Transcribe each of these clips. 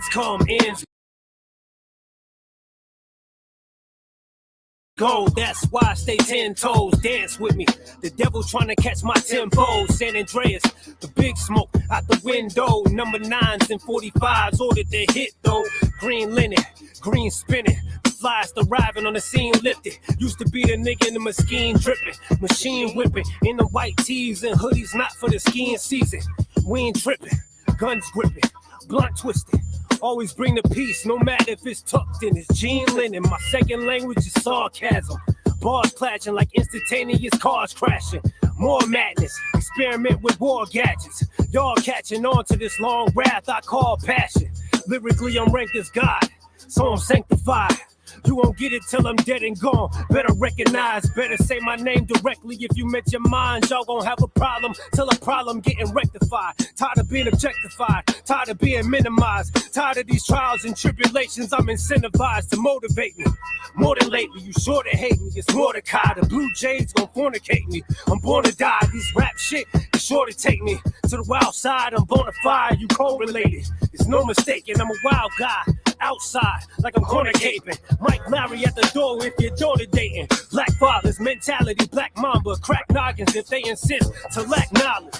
come, ends go. That's why I stay 10 toes. Dance with me. The devil trying to catch my tempo. San Andreas, the big smoke out the window. Number 9s and 45s ordered the hit though. Green linen, green spinning. The flies arriving on the scene lifted. Used to be the nigga in the machine dripping, machine whipping. In the white tees and hoodies, not for the skiing season. We ain't tripping, guns gripping, blunt twisting. Always bring the peace, no matter if it's tucked in. It's Gene Lennon. My second language is sarcasm. Bars clashing like instantaneous cars crashing. More madness, experiment with war gadgets. Y'all catching on to this long wrath I call passion. Lyrically, I'm ranked as God, so I'm sanctified. You won't get it till I'm dead and gone. Better recognize, better say my name directly. If you met your mind, y'all gon' have a problem till a problem getting rectified. Tired of being objectified, tired of being minimized. Tired of these trials and tribulations, I'm incentivized to motivate me. More than lately, you sure to hate me. It's Mordecai, the Blue Jays gon' fornicate me. I'm born to die, these rap shit is sure to take me to the wild side. I'm bona fide, you correlated. It's no mistaking, I'm a wild guy. Outside, like I'm corner caping. Mike Larry at the door if you're daughter dating. Black fathers, mentality, black mamba. Crack noggins if they insist to lack knowledge.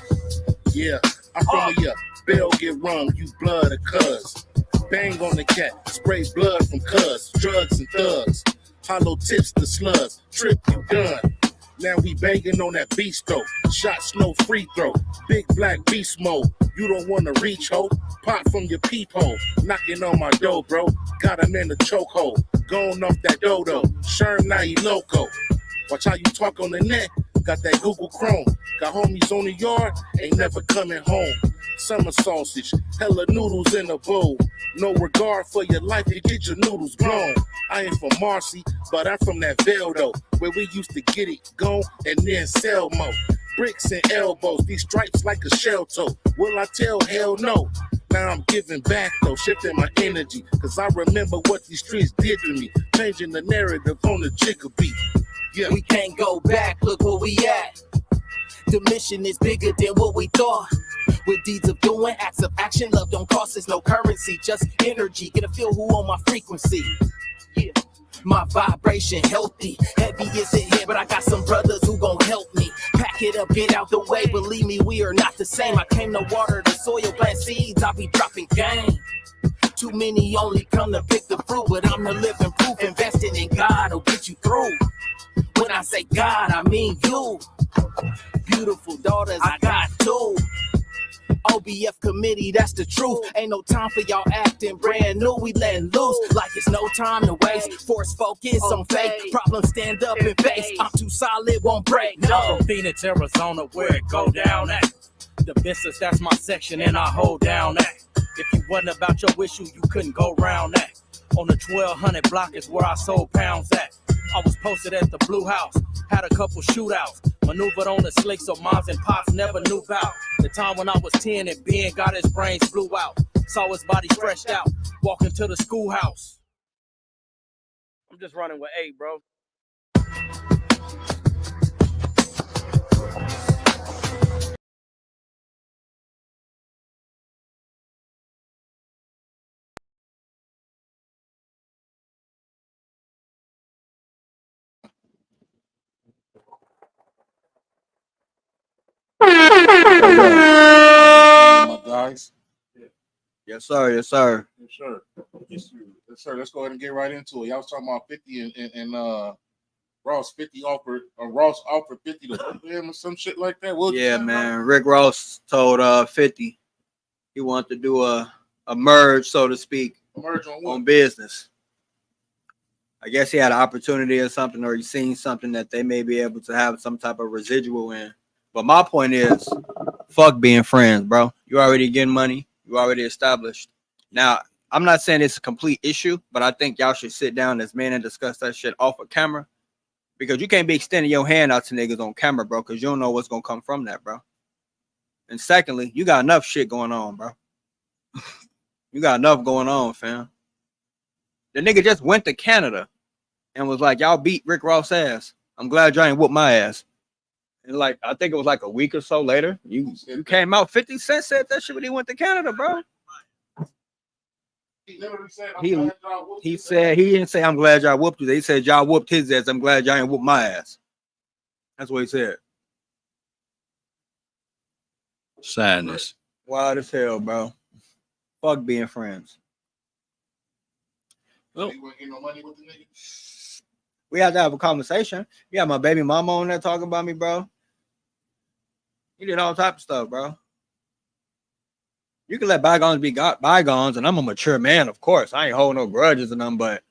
Yeah, I'm from a bell get rung, you blood of cuz. Bang on the cat, sprays blood from cuz. Drugs and thugs, hollow tips to slugs. Trip you done. Now we banging on that beast though. Shots no free throw. Big black beast mode. You don't wanna reach ho. Pop from your peephole. Knocking on my door, bro. Got him in the chokehold. Going off that dodo. Sherm now he loco. Watch how you talk on the net. Got that Google Chrome. Got homies on the yard. Ain't never coming home. Summer sausage. Hella noodles in a bowl. No regard for your life. You get your noodles blown. I ain't from Marcy, but I'm from that Vale though, where we used to get it gone and then sell more. Bricks and elbows, these stripes like a shell toe. Will I tell? Hell no. Now I'm giving back though, shifting my energy, cause I remember what these streets did to me, changing the narrative on the jigger beat. Yeah. We can't go back, look where we at. The mission is bigger than what we thought. With deeds of doing, acts of action, love don't cost us no currency, just energy. Get a feel who on my frequency. Yeah. My vibration healthy, heavy is it here, but I got some brothers who gon' help me. Pack it up, get out the way, believe me, we are not the same. I came to water the soil, plant seeds, I'll be dropping game. Too many only come to pick the fruit, but I'm the living proof. Investing in God will get you through. When I say God, I mean you. Beautiful daughters, I got two. OBF committee, that's the truth. Ain't no time for y'all acting brand new. We letting loose like it's no time to waste. Force focus on fake. Problems stand up and face. I'm too solid, won't break. No. From Phoenix, Arizona, where it go down at. The business, that's my section, and I hold down that. If you wasn't about your issue, you couldn't go round that. On the 1200 block is where I sold pounds at. I was posted at the Blue House, had a couple shootouts, maneuvered on the slick so moms and pops never knew about. The time when I was 10 and Ben got his brains blew out, saw his body stretched out, walking to the schoolhouse. I'm just running with 8, bro. My guys. Yes, sir. Yes, sir. Yes, sir. Yes, sir. Let's go ahead and get right into it. Y'all was talking about 50 and Ross 50 offered, Ross offered 50 to work with him or some shit like that. Yeah, man. Rick Ross told 50 he wanted to do a merge, so to speak, merge on business. I guess he had an opportunity or something, or he seen something that they may be able to have some type of residual in. But my point is, fuck being friends, bro. You already getting money. You already established. Now, I'm not saying it's a complete issue, but I think y'all should sit down as men and discuss that shit off of camera. Because you can't be extending your hand out to niggas on camera, bro, because you don't know what's going to come from that, bro. And secondly, you got enough shit going on, bro. You got enough going on, fam. The nigga just went to Canada and was like, y'all beat Rick Ross' ass. I'm glad y'all ain't whooped my ass. And like, I think it was like a week or so later, you came out. 50 Cent said that shit when he went to Canada, bro. He literally said, He- I'm glad y'all whooped He his said he didn't say I'm glad y'all whooped you. He said y'all whooped his ass. I'm glad y'all ain't whooped my ass. That's what he said. Sadness. Wild as hell, bro. Fuck being friends. ass. He wasn't getting no money with the nigga. We have to have a conversation. You got my baby mama on there talking about me, bro. You did all type of stuff, bro. You can let bygones be bygones, and I'm a mature man, of course. I ain't holding no grudges in them, but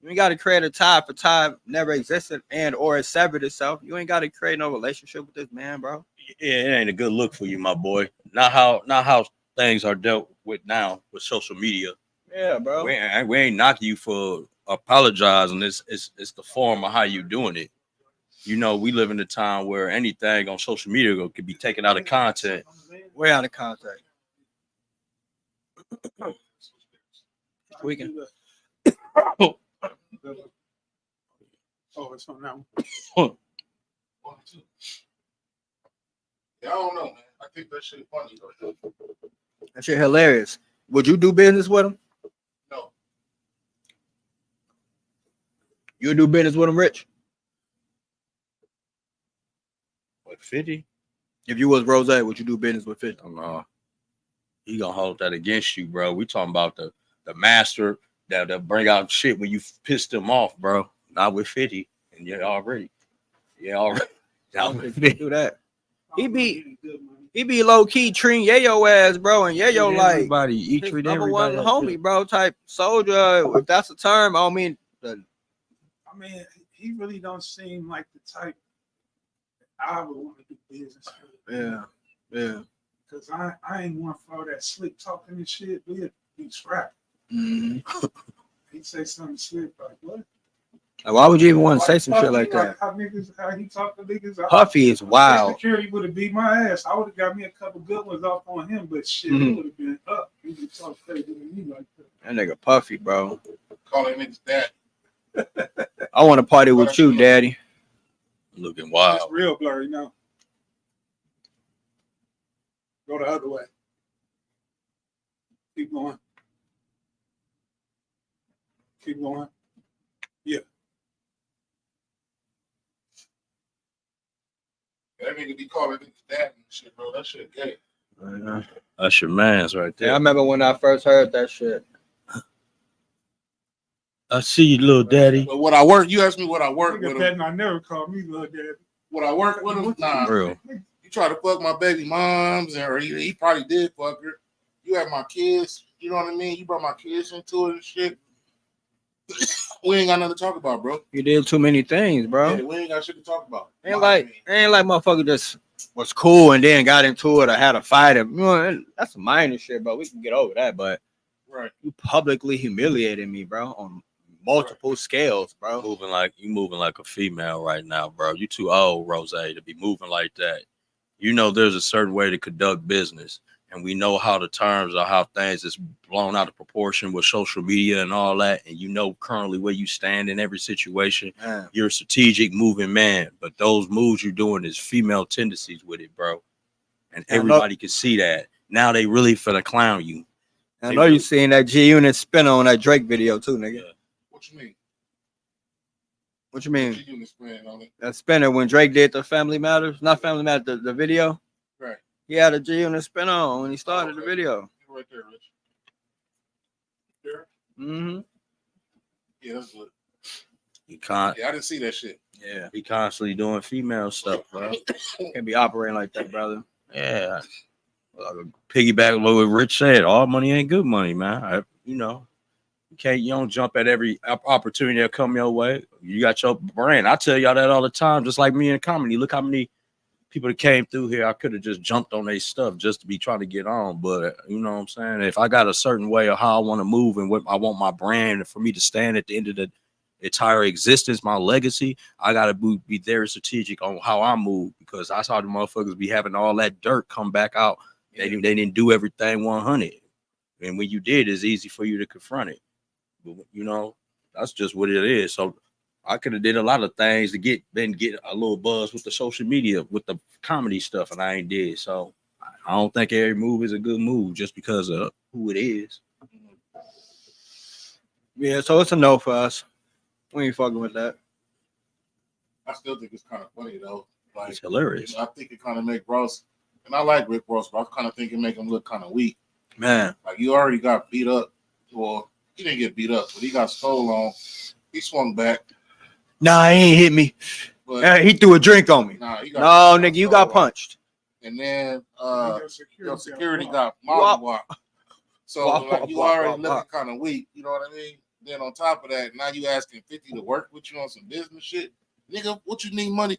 you ain't got to create a tie for time never existed and or it severed itself. You ain't got to create no relationship with this man, bro. Yeah, it ain't a good look for you, my boy. Not how things are dealt with now with social media. Yeah, bro. We ain't knocking you for apologizing. It's the form of how you doing it. You know, we live in a time where anything on social media could be taken out of content. Way out of contact. We can. Oh, it's on now. 1 or 2. Yeah, I don't know, man. I think that shit funny though. That shit hilarious. Would you do business with him? No. You would do business with him, Rich? What, 50? If you was Rose, would you do business with 50? No. He gonna hold that against you, bro. We talking about the master that bring out shit when you pissed him off, bro. Not with 50. And yeah, already. I don't think he do that. He be low key treating Yayo ass, bro, and Yayo like everybody. He his treat number one everybody. homie, bro, type soldier. If that's a term, I don't mean. I mean, he really don't seem like the type I would want to do business with. Yeah. Because I ain't one for all that slick talking and shit. We scrap. Mm-hmm. He say something slick like what? Like, why would you even want to say some shit like that? How he talk to niggas? Puffy is wild. Security would have beat my ass. I would have got me a couple good ones off on him, but shit, it would have been up. He would talk crazy to me like that. That nigga Puffy, bro. Call him niggas dad. I want to party with you, daddy. Looking wild. It's real blurry now. Go the other way. Keep going. Keep going. Yeah. That nigga be calling niggas dad and shit, bro. That shit gay. That's your man's right there. Yeah, I remember when I first heard that shit. I see you, little daddy. But what I work, you asked me what I work with Nigga him. better not never call me little daddy. What I work with him? Nah. Real. You try to fuck my baby moms, or he probably did fuck her. You have my kids, you know what I mean? You brought my kids into it and shit. We ain't got nothing to talk about, bro. You did too many things, bro. Yeah, we ain't got shit to talk about. Ain't like motherfucker just was cool and then got into it or had a fight. You know, that's a minor shit, bro. We can get over that, but Right. you publicly humiliated me, bro, on multiple scales, bro. You moving like a female right now, bro. You too old, Rose, to be moving like that. You know there's a certain way to conduct business, and we know how the terms or how things is blown out of proportion with social media and all that. And you know currently where you stand in every situation. Man. You're a strategic moving man, but those moves you're doing is female tendencies with it, bro. And everybody can see that. Now they really finna clown you. I know you seen that G Unit spin on that Drake video too, nigga. Yeah. What you mean? What you mean? What you spin on it? That spinner when Drake did the Family Matters, not Family Matters, the video. Right. He had a G Unit spin on when he started the video. Right there, Rich. There? Mm-hmm. Yeah, that's good. Yeah, I didn't see that shit. Yeah. he constantly doing female stuff, bro. Can't be operating like that, brother. Yeah. Piggyback what Rich said, all money ain't good money, man. You don't jump at every opportunity that come your way. You got your brand. I tell y'all that all the time, just like me in comedy. Look how many people that came through here. I could have just jumped on their stuff just to be trying to get on. But you know what I'm saying? If I got a certain way of how I want to move and what I want my brand for me to stand at the end of the entire existence, my legacy, I got to be very strategic on how I move, because I saw the motherfuckers be having all that dirt come back out. They didn't do everything 100. And when you did, it's easy for you to confront it. But, that's just what it is. So I could have did a lot of things to get a little buzz with the social media, with the comedy stuff, and I ain't did. So I don't think every move is a good move just because of who it is. Yeah, so it's a no for us. We ain't fucking with that. I still think it's kind of funny though. Like, It's hilarious. I think it kind of make Ross, and I like Rick Ross, but I kind of think it make him look kind of weak. Man. Like, you already got beat up. Well, he didn't get beat up, but he got stole on. He swung back. Nah, he ain't hit me. But He threw a drink on me. nah, No, nigga, you got punched. And then your security got got mollywop. So Wop, like wop, you wop, already wop, looking wop. kind of weak. You know what I mean? Then on top of that, now you asking 50 to work with you on some business shit. Nigga, what you need money?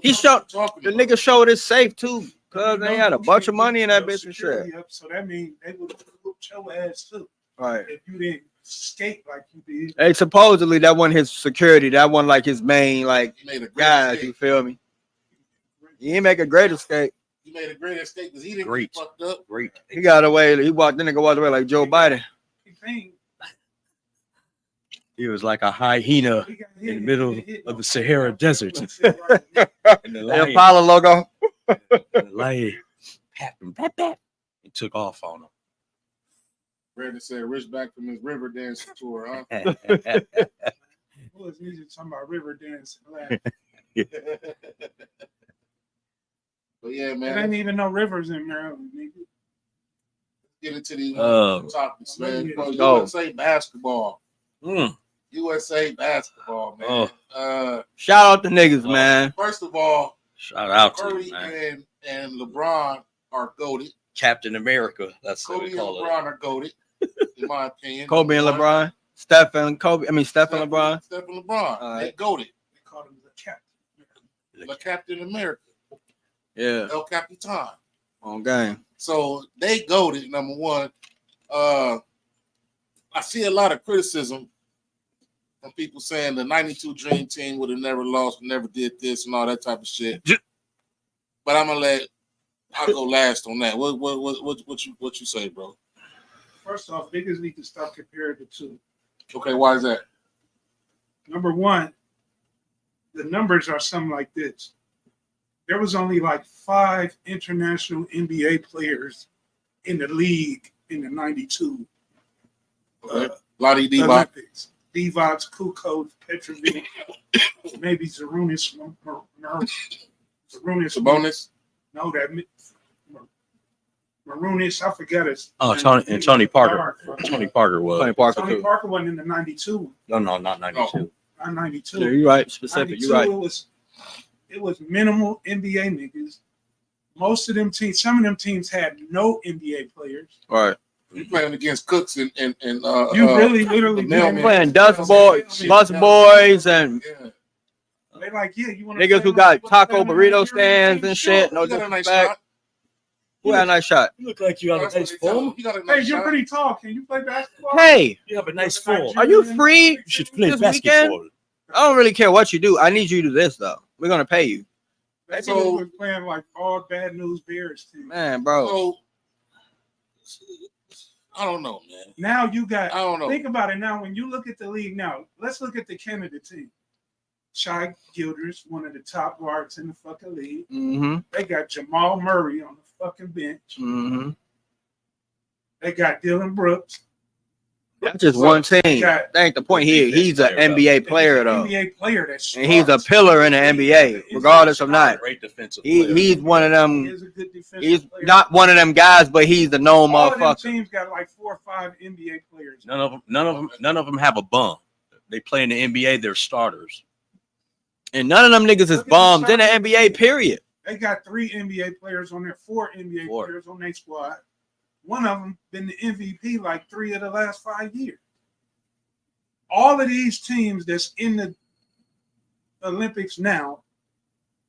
He showed Talking the about? nigga showed his safe too, cause they had a bunch of money in that bitch and shit. So that means they would whoop your ass too Right. if you didn't skate like you did. Hey, supposedly that wasn't his security. That wasn't like his main like He made a great guys. escape. You feel me? He ain't make a great escape. He made a great escape because he didn't Great. get fucked up. Great. He got away. He walked. The nigga walked away like Joe Biden. Thing, He was like a hyena he got in hit, the middle hit, of the Sahara Desert. And The the lion, Apollo logo. the lion papped him, and took off on Brandon said Rich back from his river dancing tour, huh? him. Who was music talking about river dance? Like, But yeah, there man, ain't even no rivers in Maryland, nigga. get into these Oh. topics, man. Let's go. USA basketball. Mm. USA basketball, man. Shout out to niggas, man. First of all, Shout out to Curry him, man. and LeBron are goated. Captain America. That's what Kobe we and call it. LeBron are goated, in my opinion. Kobe and Number one. LeBron. Steph and Kobe. I mean Steph and LeBron. Steph and LeBron. All They right. goated. They called him the captain. The Captain America. Yeah. El Capitan. On game. So they goated, number one. I see a lot of criticism from people saying the 92 Dream Team would have never lost, never did this and all that type of shit. But I'll go last on that. What you say, bro? First off, niggas need to stop comparing the two. Okay, why is that? Number one, the numbers are something like this. There was only like 5 international NBA players in the league in the 92 Okay. Lottie Divac. Olympics. Divac, Kukoc, Petrovic, maybe Zarunis. Sabonis. No, that Marunis, I forgot his. Oh, name. Tony Parker. Tony Parker was. Tony Parker Tony too. Parker wasn't in the 92. No, not 92. Not 92. Yeah, you're right. Specific. 92, You're right. It was minimal NBA niggas. Most of them teams, some of them teams had no NBA players. All right. You playing against Cooks and You really literally the mailman. did. Playing Dust Boys, Bus Boys, and Yeah. They like, yeah, you want niggas who got taco burrito stands and shit. No You got a nice disrespect. shot. Who had a nice shot? You look like you That's what they tell him. You got a Hey, nice you're shot. pretty tall. Can you play basketball? Hey, You have a nice form. are you free? You should play This basketball. I don't really care what you do. I need you to do this though. We're gonna pay you, That So- nigga was playing like all bad news Bears team. man, bro. So I don't know, man. Now you got. I don't know. Think about it now. When you look at the league now, let's look at the Canada team. Shai Gilders, one of the top guards in the fucking league. Mm-hmm. They got Jamal Murray on the fucking bench. Mm-hmm. They got Dylan Brooks. That's just one team. That ain't the point here. He's an NBA player though, NBA player that's and he's a pillar in the NBA, regardless of not. Great defensive player. He's one of He them. is a good defensive He's player. not one of them guys, but he's the known All of them motherfucker. teams got like 4 or 5 NBA players. None of them have a bum. They play in the NBA. They're starters. And none of them niggas is Look at the bums in the shot. NBA. Period. They got 3 NBA players on there, 4 NBA Four. players on their squad. One of them been the MVP like 3 of the last 5 years. All of these teams that's in the Olympics now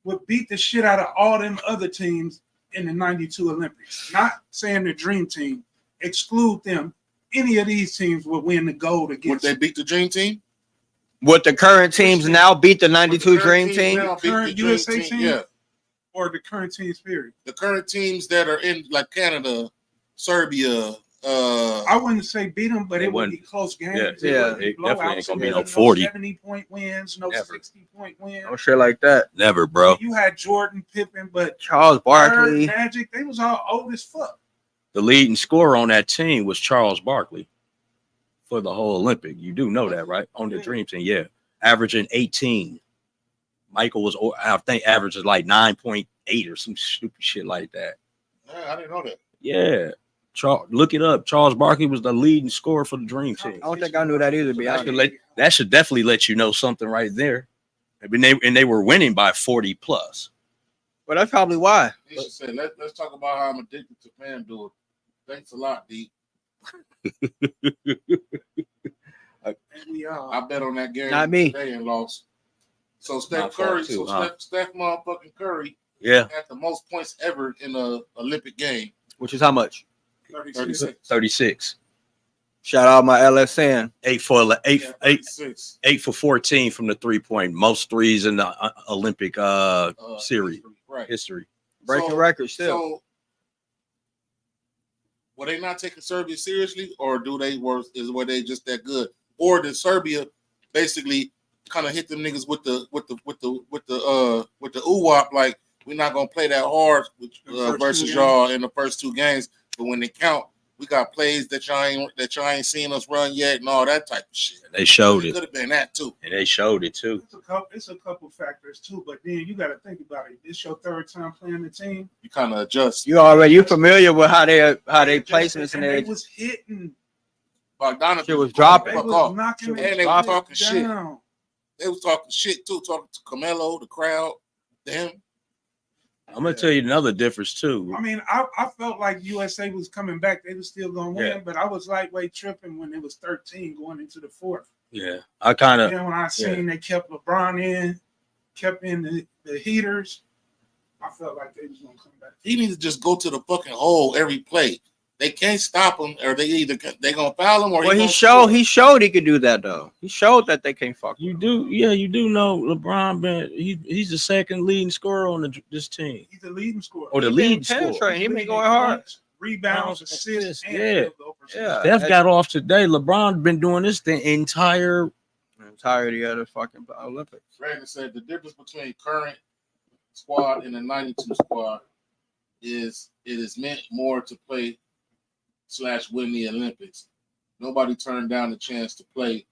would beat the shit out of all them other teams in the 92 Olympics. Not saying the dream team. Exclude them. Any of these teams would win the gold Would against they beat the Dream Team? Would the current teams now beat the 92 Would the Dream current Team? now beat the Current Dream USA Team? team? Yeah. or the current teams, period. The current teams that are in like Canada, Serbia. I wouldn't say beat them, but It it would be wouldn't. close games. Yeah, It yeah, wouldn't be it definitely ain't blowouts. gonna be It no wasn't 40. 70-point wins, no Never. 60-point wins. No shit like that. Never, bro. You had Jordan, Pippen, but Charles Barkley. Bird, Magic, they was all old as fuck. The leading scorer on that team was Charles Barkley. for the whole Olympic. You do know that, right? On the Dream Team, yeah. Averaging 18. Michael was, I think, averages like 9.8 or some stupid shit like that. Yeah, I didn't know that. Yeah. Look it up. Charles Barkley was the leading scorer for the Dream Team. I don't think I knew that either. To be honest, That should definitely let you know something right there. And they were winning by 40 plus. but that's probably why. He should say, let's talk about how I'm addicted to FanDuel. Thanks a lot, D. I bet on that game Not me. today and lost. So Steph My fault Curry, too, Steph motherfucking Curry Yeah. had the most points ever in a Olympic game. Which is how much? 36. Shout out my LSN. 8 for 36. 8 for 14 from the 3-point. Most threes in the Olympic series Right. history. Breaking records still. So, were they not taking Serbia seriously, or were they just that good, or did Serbia basically kind of hit them niggas with the ooh-wop, like we're not gonna play that hard versus y'all in the first two games, but when they count, we got plays that y'all ain't seen us run yet and all that type of shit. They showed it. Could have been that too. And they showed it too. It's a couple factors too, but then you got to think about it. It's your third time playing the team. You kind of adjust. You familiar with how they placements and they they was hitting. Bogdanovich shit was dropping. They was knocking And they was talking shit. They was talking shit too, talking to Carmelo, the crowd, them. I'm gonna tell you another difference too. I mean, I felt like USA was coming back. They was still gonna win, but I was lightweight tripping when it was 13 going into the fourth. Yeah, I kind of. Then when I seen they kept LeBron in, kept in the heaters, I felt like they was gonna come back. He needs to just go to the fucking hole every play. They can't stop him, or they gonna foul him, or he showed he could do that though. He showed that they can't fuck. You do know LeBron. He's the second leading scorer on this team. He's the leading scorer. Or the leading scorer. He been going hard. Rebounds, assists, yeah. Yeah. Steph got off today. LeBron been doing this the entirety of the fucking Olympics. Brandon said the difference between current squad and the 92 squad is it is meant more to play / win the Olympics. Nobody turned down the chance to play,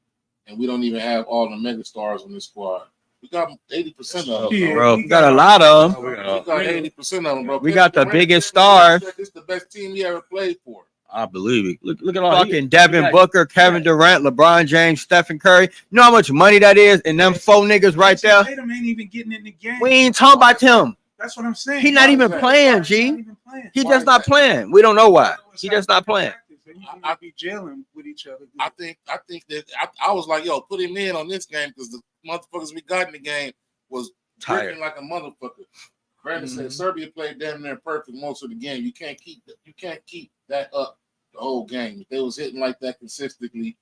and we don't even have all the mega stars on this squad. We got 80% of them, Yeah, Bro, we got a lot of them. We got 80% of them, bro. We got the biggest stars. This is the best team he ever played for. I believe it. Look at all Fucking Devin Booker, Kevin Durant, LeBron James, Stephen Curry. You know how much money that is? And them 4 niggas right there. Tatum ain't even getting in the game. We ain't talking about him. That's what I'm saying. He not even playing, G. He just not playing. We don't know why. He just not playing. I be jailing with each other. I think that I was like, yo, put him in on this game because the motherfuckers we got in the game was tired like a motherfucker. Brandon said Serbia played damn near perfect most of the game. You can't keep that up the whole game. If they was hitting like that consistently,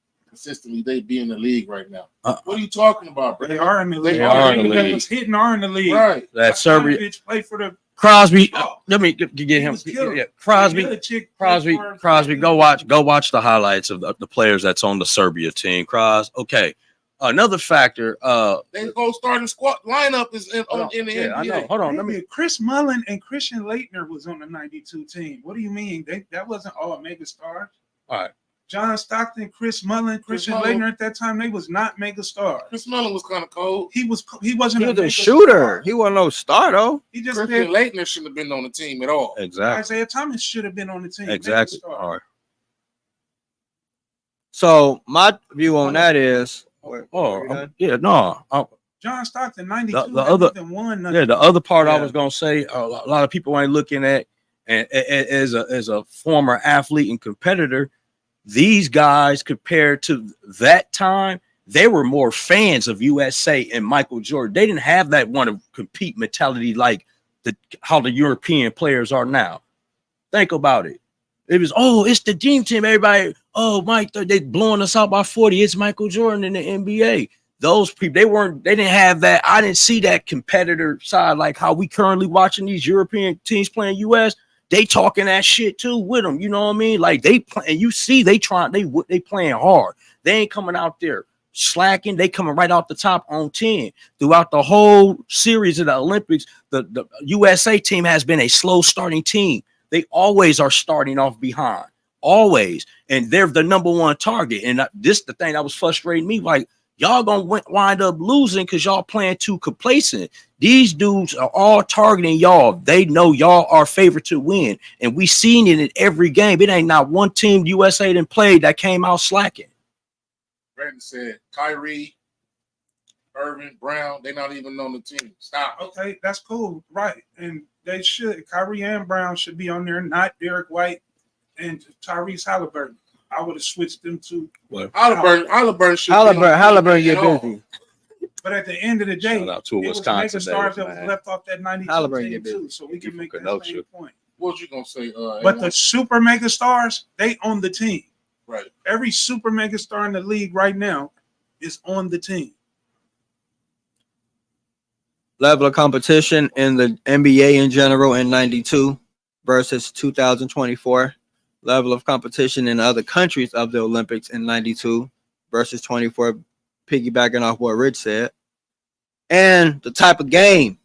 they'd be in the league right now. What are you talking about, bro? They are in the league. They are in the That league. was hitting are in the league. Right. that Serbia. Play for the Crosby, let me get him. was killer. Yeah, Crosby. Go watch the highlights of the players that's on the Serbia team. Okay. Another factor. They whole starting squad lineup is in the NBA. I know. Hold on. Let me. Chris Mullin and Christian Laettner was on the 92 team. What do you mean? That wasn't all mega stars. All right. John Stockton, Chris Mullin, Christian Laettner at that time, they was not mega stars. Chris Mullin was kind of cold. He wasn't He was mega a shooter. star. He wasn't no star though. He just Christian Laettner shouldn't have been on the team at all. Exactly. Isaiah Thomas should have been on the team. Exactly. Mega star. All right. So my view on that is John Stockton, 92. The other- won Yeah, the other part I was gonna say, a lot of people ain't looking at, and as a former athlete and competitor, these guys compared to that time, they were more fans of USA and Michael Jordan. They didn't have that want to compete mentality like how the European players are now. Think about it. It was, it's the Dream Team. Everybody, Mike, they blowing us out by 40. It's Michael Jordan in the NBA. Those people, they didn't have that. I didn't see that competitor side like how we currently watching these European teams playing US. They talking that shit too with them. You know what I mean? Like they play, and you see they playing hard. They ain't coming out there slacking. They coming right out the top on 10 throughout the whole series of the Olympics. The USA team has been a slow starting team. They always are starting off behind. always, and they're the number one target. And this the thing that was frustrating me. Like, y'all gonna wind up losing because y'all playing too complacent. These dudes are all targeting y'all. They know y'all are favored to win, and we seen it in every game. It ain't not one team USA didn't play that came out slacking. Brandon said Kyrie, Irving, Brown, they're not even on the team. Stop. Okay, that's cool, right? And they should. Kyrie and Brown should be on there, not Derek White and Tyrese Halliburton. I would have switched them to Halliburton should Halliburton get busy. But at the end of the day, Shout out to it was Wisconsin megastars that man. was left off that 92 Halliburton team get busy. too, so we can make that Kenosha. same point. What you gonna say? But the super megastars, they own the team. right. Every super megastar in the league right now is on the team. Level of competition in the NBA in general in 92 versus 2024. Level of competition in other countries of the Olympics in 92 versus 24, piggybacking off what Rich said. And the type of game.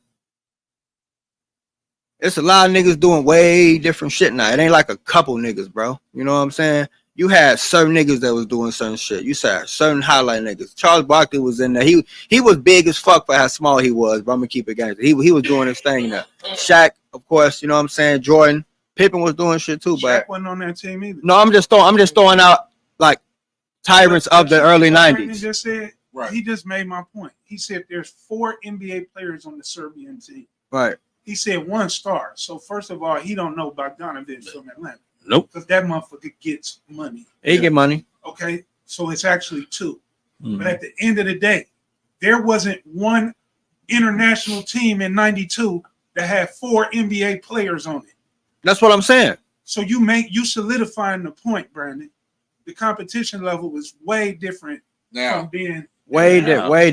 It's a lot of niggas doing way different shit now. It ain't like a couple niggas, bro. You know what I'm saying? You had certain niggas that was doing certain shit. You said certain highlight niggas. Charles Barkley was in there. He was big as fuck for how small he was, but I'm gonna keep it gangster. He was doing his thing there. Shaq, of course, you know what I'm saying? Jordan, Pippen was doing shit too, but Shaq wasn't on that team either. no, I'm just throwing out like tyrants of the early Brandon 90s. just said, Right. he just made my point. He said there's 4 NBA players on the Serbian team. Right. He said 1 star. So first of all, he don't know Bogdanovic from Atlanta. Nope. Because that motherfucker gets money. He get money. Okay, so it's actually 2. Mhm. But at the end of the day, there wasn't one international team in 92 that had 4 NBA players on it. That's what I'm saying. So you solidifying the point, Brandon. The competition level was way different Now, from being Way Yeah. different. it's way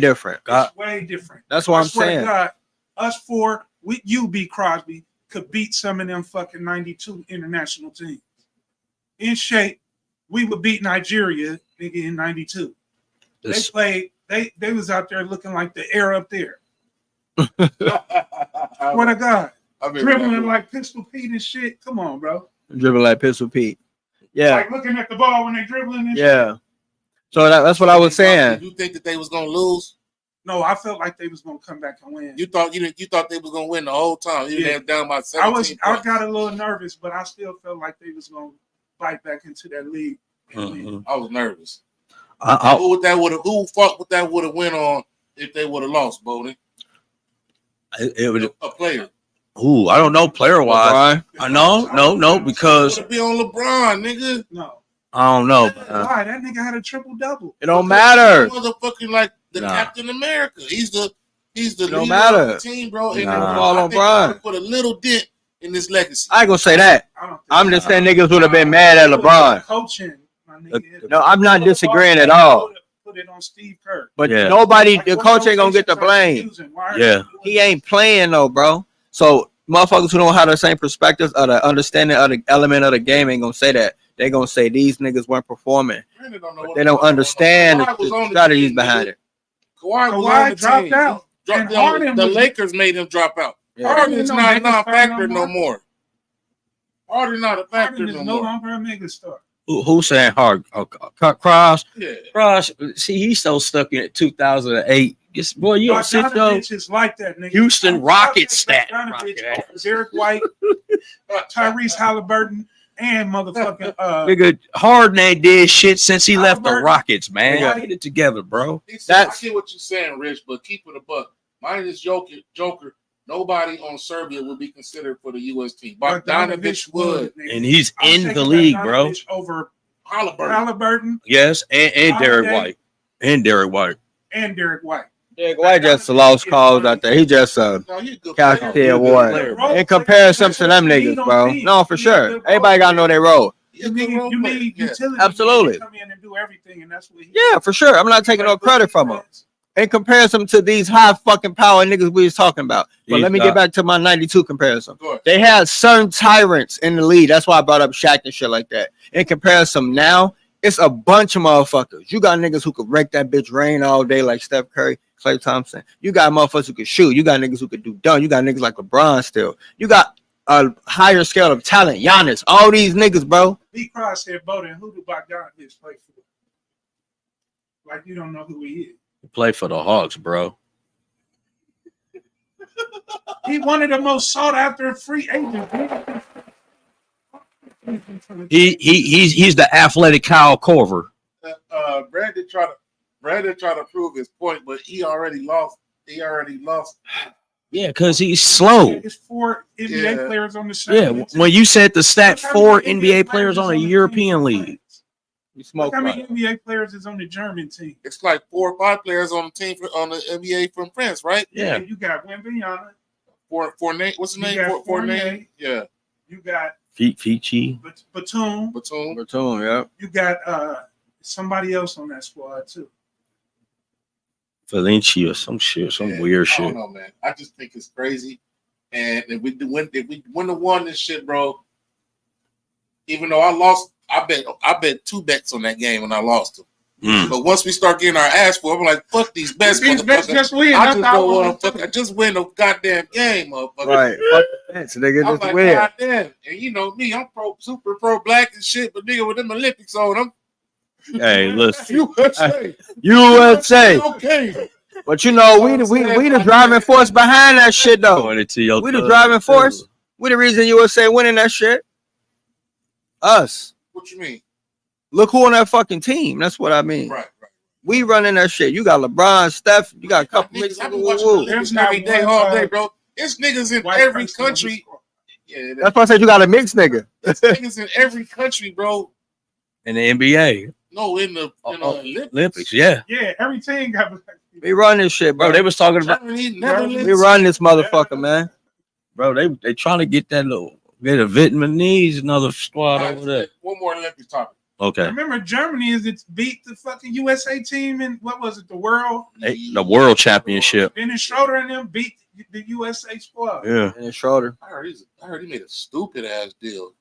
different. That's what I I'm swear to saying. God, us 4 with you, B. Crosby, could beat some of them fucking 92 international teams. In shape, we would beat Nigeria nigga in 92. This- They played, they was out there looking like the air up there. What a God. Dribbling like Pistol Pete and shit. Come on, bro. Dribble like Pistol Pete. Yeah. Like looking at the ball when they dribbling and shit. Yeah. So that's what I was saying. You think that they was gonna lose? No, I felt like they was gonna come back and win. You thought they was gonna win the whole time. You Yeah. had down by 17 I points. got a little nervous, but I still felt like they was gonna bite back into that league. And win. Mhm. I was nervous. I- Who fought with that would have went on if they would have lost, Bowden? it would. A player. Ooh, I don't know player wise. LeBron. I know because Would be on LeBron, nigga. No. I don't know. Why? That nigga had a triple double. It don't matter. Motherfucking like the Nah. Captain America. He's the leader Don't of matter. the team, bro. And Nah. Fall I on think Bron. I put a little dent in this legacy. I ain't gonna say that. I don't think I'm just saying niggas would have been mad at LeBron. Coaching, my nigga. No, I'm not disagreeing at all. Put it on Steve Kerr. But Yeah. nobody, Like, the what coach ain't gonna get the rotations are you blame. using? Why are Yeah. you doing He ain't playing though, bro. So motherfuckers who don't have the same perspectives or the understanding of the element of the game ain't gonna say that. They gonna say these niggas weren't performing. Brandon don't know But what they the don't fuck understand Kawhi was the on strategies team, behind nigga. it. Kawhi was on Kawhi the dropped team. out. Dropped And down. Harden The was- Lakers made him drop out. Yeah. Harden's no not a megastar no non-factor more. no more. Harden not a factor Harden is no no more. longer a megastar. Who's saying hard? Cross. Yeah. Cross. See, he's so stuck in 2008. Yes, boy, you don't sit though. Bogdanovich is like that, nigga. Houston Rockets stat. Bogdanovich Rocket over ass. Derek White, Tyrese Halliburton, and motherfucking Nigga, Harden ain't did shit since he left the Halliburton. Rockets, man. Yeah. Get it together, bro. I That's- get what you're saying, Rich, but keep it a buck. Minus Joker, nobody on Serbia would be considered for the U.S. team. Bogdanovich would. nigga. And he's I'm in the taking league, bro. Bogdanovich over Halliburton. Halliburton Yes, and Derek Holiday. White. And Derek White. and Derek White. Derek White just a lost cause out there. He just No, he's a good Casualty player. award. player, bro. In comparison to them niggas, bro. No, for sure. Everybody gotta know their role. He's a You good need, role you player. need Yeah. utility. Absolutely. To come in and do everything, and that's what he. Yeah, for sure. I'm not taking no credit from him. In comparison to these high fucking power niggas we was talking about. But He's let me not. get back to my 92 comparison. Go ahead. They had certain tyrants in the league. That's why I brought up Shaq and shit like that. In comparison now, it's a bunch of motherfuckers. You got niggas who could wreck that bitch rain all day like Steph Curry, Klay Thompson. You got motherfuckers who could shoot. You got niggas who could do dunk. You got niggas like LeBron still. You got a higher scale of talent. Giannis. All these niggas, bro. B. Cross said, Bowden, who do Bogdanovich play for? Like you don't know who he is. He played for the Hawks, bro. He one of the most sought after free agents. He's the athletic Kyle Korver. Brandon tried to prove his point, but he already lost. Yeah, because he's slow. It's 4 NBA Yeah. players on the same. Yeah, when you said the stat, 4 NBA players on a European league. You smoke How many right. NBA players is on the German team? It's like 4 or 5 players on the team on the NBA from France, right? Yeah. You got Wembanyama. Fournier. What's the You name? got Fournier. Fournier. Yeah. You got Fiji, Batum. Batum. Batum, yeah. You got somebody else on that squad too. Valencia, or some shit, some Yeah, weird I shit. don't know, man. I just think it's crazy. And if we wouldn't have won this shit, bro. Even though I lost, I bet 2 bets on that game when I lost them. Mm. But once we start getting our ass for, I'm like, fuck these bets. These bets motherfucker. just win. I That's just how I don't want want to just win the goddamn game, motherfucker. Right. Fuck the fence, nigga. I'm Just like, win. goddamn. And you know me, I'm super pro black and shit, but nigga with them Olympics on, I'm Hey, listen, USA. USA. Okay. But you know, we the driving force behind that shit though. going into your We the club, driving too. force. We the reason USA winning that shit. Us. What you mean? Look who on that fucking team. That's what I mean. Right. We running that shit. You got LeBron, Steph. You got a couple Niggas, I be niggas. watching Woo, the woo. Olympics There's every not day, one, all day, bro. It's niggas in white every person on the country. squad. Yeah, That's why I said you got a mixed nigga. it's niggas in every country, bro. In the NBA, No, in the Olympics, yeah. Yeah, every team got. We run this shit, bro. Bro, they was talking about, Germany, Netherlands. We run this motherfucker, man. bro, they trying to get a Vietnamese another squad over there. One more Olympics topic. Okay, Remember, Germany beat the fucking USA team in what was it, the World? the World Championship. Dennis Schroeder and them beat the USA squad. Yeah, And Schroeder. I heard he made a stupid ass deal.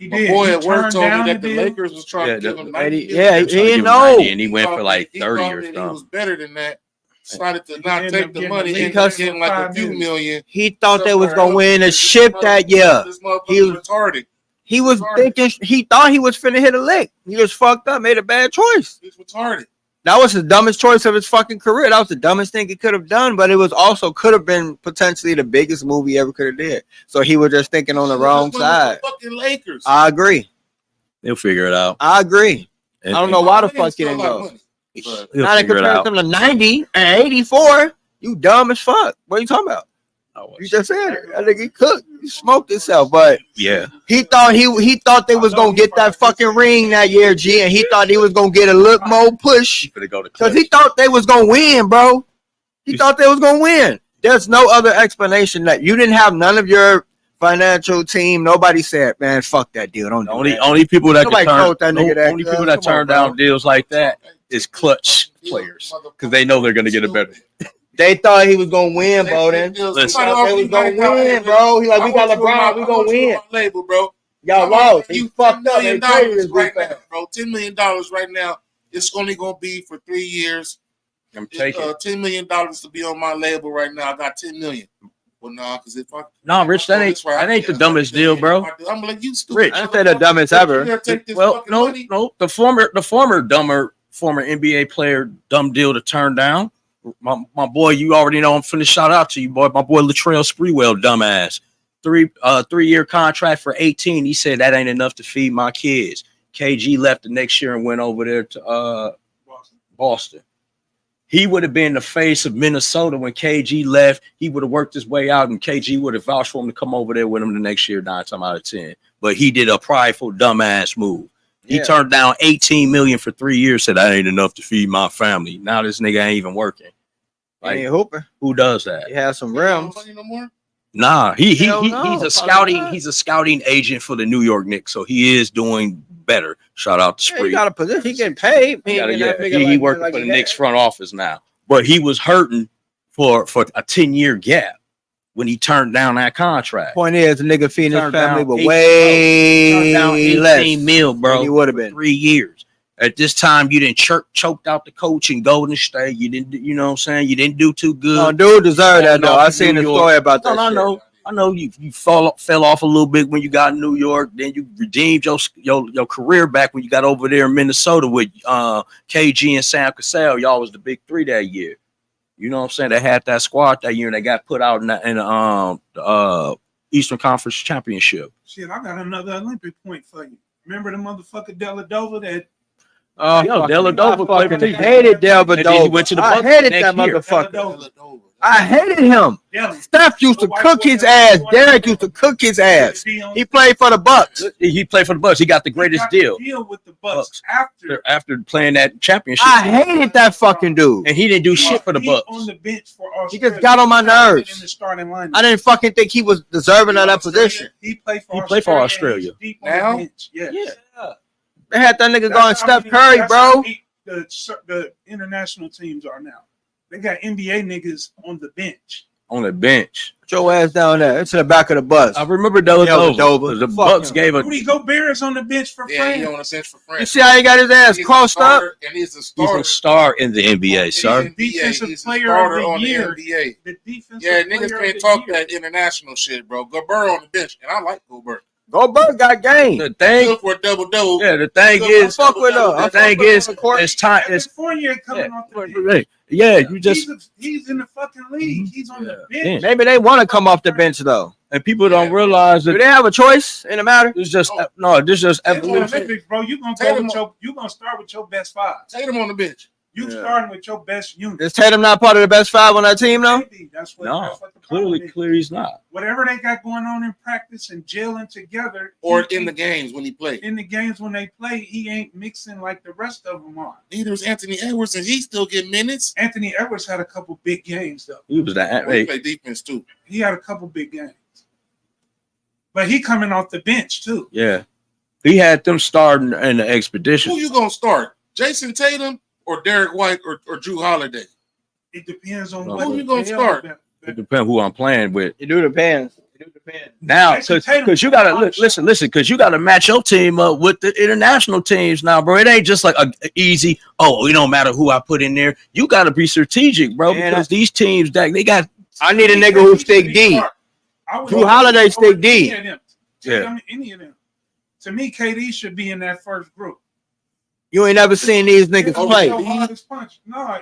He My did. boy He at work turned told me down that the deal. Lakers was trying to Yeah, give him 80 90 yeah, million. he didn't Trying to know. give him 90, and he went for like He 30 thought or that He something. was better than that. Decided to He not ended take up the getting money the and league getting like a few $5 million. He thought they was gonna win a ship that year. This motherfucker He was- retarded. He was thinking. He thought he was finna hit a lick. He was fucked up. Made a bad choice. He's retarded. That was the dumbest choice of his fucking career. That was the dumbest thing he could have done. But it was also could have been potentially the biggest move he ever could have did. So he was just thinking on the wrong Just went with side. the fucking Lakers. I agree. They'll figure it out. I agree. And- I don't know why the Niggas fuck he still didn't like go. money, but He'll Now they figure it compare out. him to 90 and 84. You dumb as fuck. What are you talking about? Oh, You just said it. I think he cooked. He smoked himself. But yeah, he thought they was gonna get that fucking ring that year, G, and he thought he was gonna get a look more push he's gonna go to because Clips. he thought they was gonna win, bro. He thought they was gonna win. There's no other explanation that you didn't have none of your financial team. Nobody said, man, fuck that deal. Don't do that. Only people that Nobody can turn told that nigga that, only cuz. people that Come on, turn bro. down deals like that is clutch players because they know they're gonna get a better. They thought he was gonna win, Bowden. Listen. They was gonna win, bro. He like, we got LeBron, we gonna win. Label, bro. Y'all lost. He fucked up. They $10 traded his right right now, bro. $10 million right now. It's only gonna be for 3 years. I'm taking. $10 million to be on my label right now. I got 10 million. Well, nah, because if I No, Rich, that ain't the dumbest deal, bro. I'm like, you stupid. Rich, I didn't say the dumbest ever. Well, no, the former NBA player, dumb deal to turn down. My boy, you already know I'm finna shout out to you, boy. My boy Latrell Sprewell, dumbass. 3-year contract for 18. He said that ain't enough to feed my kids. KG left the next year and went over there to Boston. He would have been the face of Minnesota when KG left. He would have worked his way out, and KG would have vouched for him to come over there with him the next year, 9 times out of 10. But he did a prideful, dumbass move. He turned down $18 million for 3 years. Said that ain't enough to feed my family. Now this nigga ain't even working. Like, he ain't hooping. Who does that? He has some rims. Nah, he's Hell no, a probably scouting. not. He's a scouting agent for the New York Knicks, so he is doing better. Shout out to Yeah, he Spree. got a position. He getting paid. He working for the Knicks front office now, but he was hurting for a 10-year gap when he turned down that contract. Point is, the nigga feeding his Turned family down with turned down way 18 less mil, bro. than he would have for been. 3 years. At this time, you didn't choked out the coach in Golden State. You didn't, you know what I'm saying? You didn't do too good. No, dude deserve that Falling though. off I in seen New a York. story about that. No, I shit. know. I know you fell off a little bit when you got in New York. Then you redeemed your career back when you got over there in Minnesota with KG and Sam Cassell. Y'all was the big three that year. You know what I'm saying? They had that squad that year, and they got put out in the Eastern Conference Championship. Shit, I got another Olympic point for you. Remember the motherfucker Deladova that? Yo, Deladova played for I hated Deladova. He went to the I Bucks hated next that year. motherfucker. I hated him. Deli. Steph used to cook his ass. Derek used to cook his ass. He played for the Bucks. He played for the Bucks. He got the greatest deal with the Bucks after playing that championship. I hated that fucking dude. And he didn't do shit for the Bucks. On the bench for Australia. He just got on my nerves. In the starting lineup. I didn't fucking think he was deserving of that position. He played for Australia. Now? Yeah. They had that nigga going Steph Curry, bro. The international teams are now. They got NBA niggas on the bench. On the bench. Put your ass down there. Into the back of the bus. I remember Deladova. The Bucks gave a. Rudy Gobert on the bench for France. He on the bench for France. You see how he got his ass crossed up? And he's a star in the NBA, sir. Defensive player of the year. The niggas can't talk that international shit, bro. Gobert on the bench, and I like Gobert. Gobert got game. The thing for a double. Yeah, the thing is, fuck with her. The thing is, it's time. It's Fournier coming off the bench. Yeah, you just. He's in the fucking league. He's on the bench. Maybe they want to come off the bench though, and people don't realize that. Do they have a choice in the matter? It's just no. This just evolution, bro. You gonna start with your best five. Tatum on the bench. You starting with your best unit. Is Tatum not part of the best five on that team, though? That's what clearly he's not. Whatever they got going on in practice and gelling together, or in the games when he played. In the games when they play, he ain't mixing like the rest of them are. Neither was Anthony Edwards, and he still get minutes. Anthony Edwards had a couple big games though. He was that. He played defense too. He had a couple big games, but he coming off the bench too. Yeah, he had them starting in the expedition. Who you gonna start? Jason Tatum or Derek White or Drew Holiday? It depends on who you gonna start. It depends who I'm playing with. It do depends. Now, because you gotta listen, because you gotta match your team up with the international teams now, bro. It ain't just like a easy. Oh, it don't matter who I put in there. You gotta be strategic, bro, because these teams that they got. I need a nigga who stick D. Drew Holiday stick D. Yeah, any of them. To me, KD should be in that first group. You ain't never seen these niggas play. No,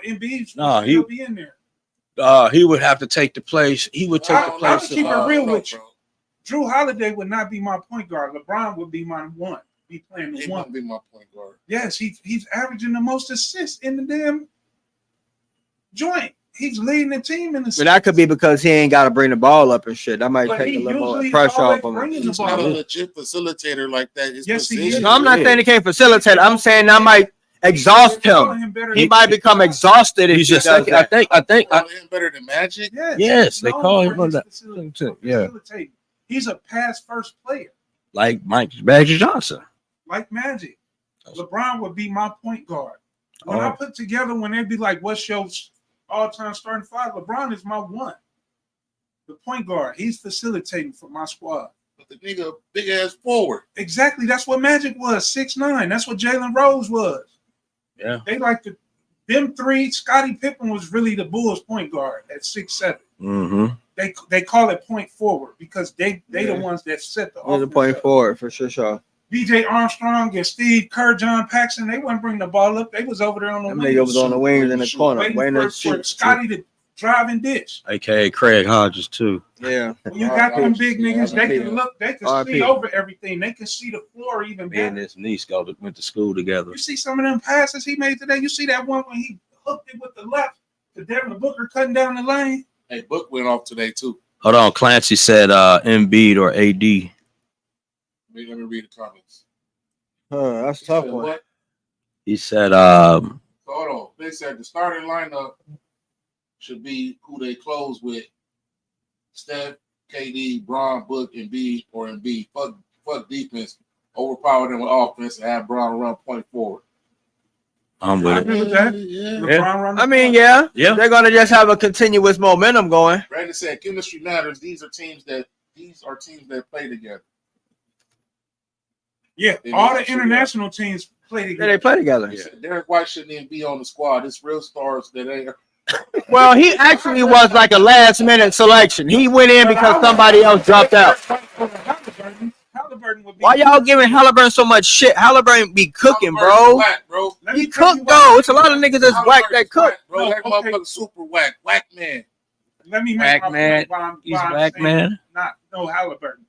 Embiid should be in there. He would have to take the place. He would take the place. I'll keep it real with you. Drew Holiday would not be my point guard. LeBron would be my one. Be playing the one. He would be my point guard. Yes, he's averaging the most assists in the damn joint. He's leading the team in the. But that could be because he ain't got to bring the ball up and shit. That might take a little more pressure off him. He's not a legit facilitator like that. Yes, he is. No, I'm not saying he can't facilitate. I'm saying that might exhaust him. He might become exhausted. He's just. I think. Him better than Magic. Yes, they call him that. Yeah. He's a pass first player. Like Magic Johnson. Like Magic. LeBron would be my point guard. When I put together, when they'd be like, what's your all-time starting five? LeBron is my one. The point guard. He's facilitating for my squad. But the nigga big ass forward. Exactly. That's what Magic was. 6'9". That's what Jalen Rose was. Yeah. They like them three. Scottie Pippen was really the Bulls point guard at 6'7". Mm-hmm. They call it point forward because they the ones that set the offense. The point forward for sure. BJ Armstrong and Steve Kerr, John Paxson, they wouldn't bring the ball up. They was over there on the wings. They was on the wings in the corner, waiting for Scotty to drive and ditch. AKA Craig Hodges too. Yeah. When you got them big niggas, they can look, they can see over everything. They can see the floor even better. Me and his niece went to school together. You see some of them passes he made today. You see that one when he hooked it with the left to Devin Booker cutting down the lane. Hey, Book went off today too. Hold on, Clancy said Embiid or AD. Let me read the comments. That's a tough one. What? He said hold on. They said the starting lineup should be who they close with. Steph, KD, Bron, Book, Embiid, or Embiid. Fuck defense. Overpower them with offense and have Bron run point forward. I'm with it. Yeah. I mean, yeah. They're gonna just have a continuous momentum going. Brandon said chemistry matters. These are teams that play together. Yeah, all the international teams play together. Yeah, they play together. Yeah. Derek White shouldn't even be on the squad. It's real stars that ain't Well, he actually was like a last minute selection. He went in because somebody else dropped out. Halliburton would be. Why y'all giving Halliburton so much shit? Halliburton be cooking, Halliburton's bro. whack, bro. He cook though. It's a lot of niggas that's whack that cook. Bro, No, that okay. motherfucker super whack. Whack man. Let me make Whack my man. point. Why He's I'm whack saying man. no Halliburton.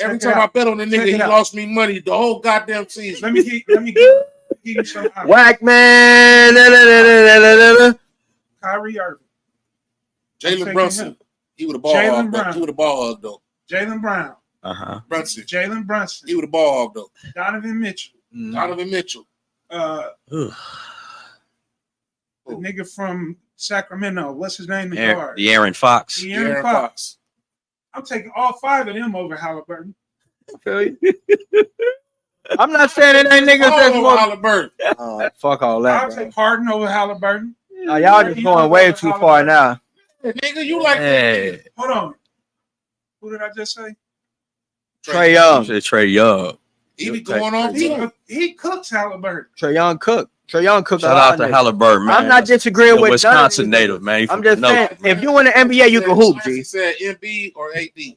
Every Check it time I out. bet on the Check nigga, it he out. lost me money the whole goddamn season. Let me give you some. Whack man. Da, da, da, da, da, da. Kyrie Irving, I'm Jalen taking Brunson. him. He would have ball Jalen hog though. Brown. He would have ball hog though. Jalen Brown, Brunson. Jalen Brunson, He would have ball hog though. Donovan Mitchell, Donovan Mitchell. the nigga from Sacramento. What's his name? The guard. The Aaron Fox. De'Aaron Fox. I'm taking all 5 of them over Halliburton. I'm not saying it ain't niggas that's Oh, more. Halliburton. Oh, fuck all that, I'll bro. take Harden over Halliburton. Now, y'all just going way too far now. Hey, nigga, you like Hey, Hold on. Who did I just say? Trey Young. Trey Young. He be going off too. He cooks Halliburton. Trey Young cook. Trey Young cook. Shout out to Halliburton, man. I'm not disagreeing The with Wisconsin none of native, man. He I'm from just saying, Kenosha. if you in the NBA, you can hoop, He G. said MB or AD.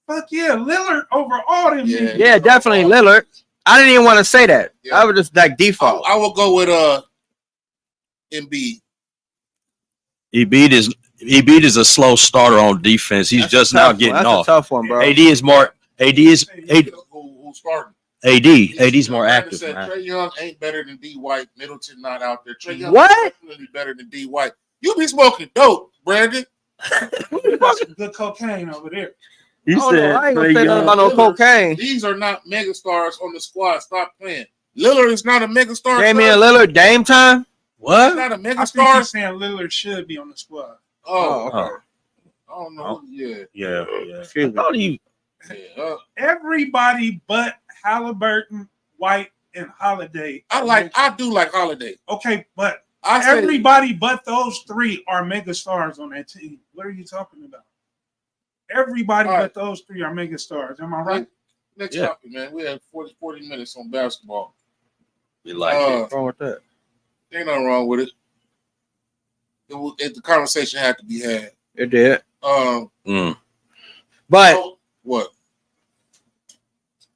Fuck yeah, Lillard over all them Yeah. niggas. Yeah, definitely Lillard. I didn't even want to say that. Yeah. I was just like default. I will go with MB. He beat is a slow starter on defense. He's That's just a now tough getting one. off. That's a tough one, bro. AD is more. Who's starting? AD's more Brandon active, said man. Trey Young ain't better than D White. Middleton not out there. Trey Young What? is definitely better than D White. You be smoking dope, Brandon. That's some good cocaine over there. He Oh, no, I ain't gonna say nothing about no cocaine. These are not megastars on the squad. Stop playing. Lillard is not a megastar. Damian Lillard, Dame time. He's What? not a I think megastar. he's saying Lillard should be on the squad. Oh, okay. I don't know. Yeah. Yeah. Excuse I me. thought he. Yeah. Everybody but Halliburton, White, and Holiday. I do like Holiday. Okay, but I say everybody but those 3 are megastars on that team. What are you talking about? Everybody All right. but those 3 are megastars. Am I right? next Yeah. topic, man. We had 40 minutes on basketball. We like What's wrong with that? Ain't nothing wrong with it. The conversation had to be had. It did. it. But What?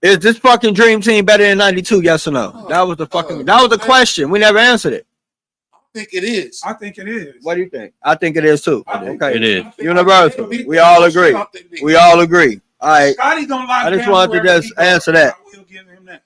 is this fucking dream team better than 92? Yes or no? That was the question. We never answered it. I think it is. I think it is. What do you think? I think it is too. I think Okay. It is. Universal. We all agree. We all agree. All right. Scotty don't like. I just wanted to just answer that. I will give him that.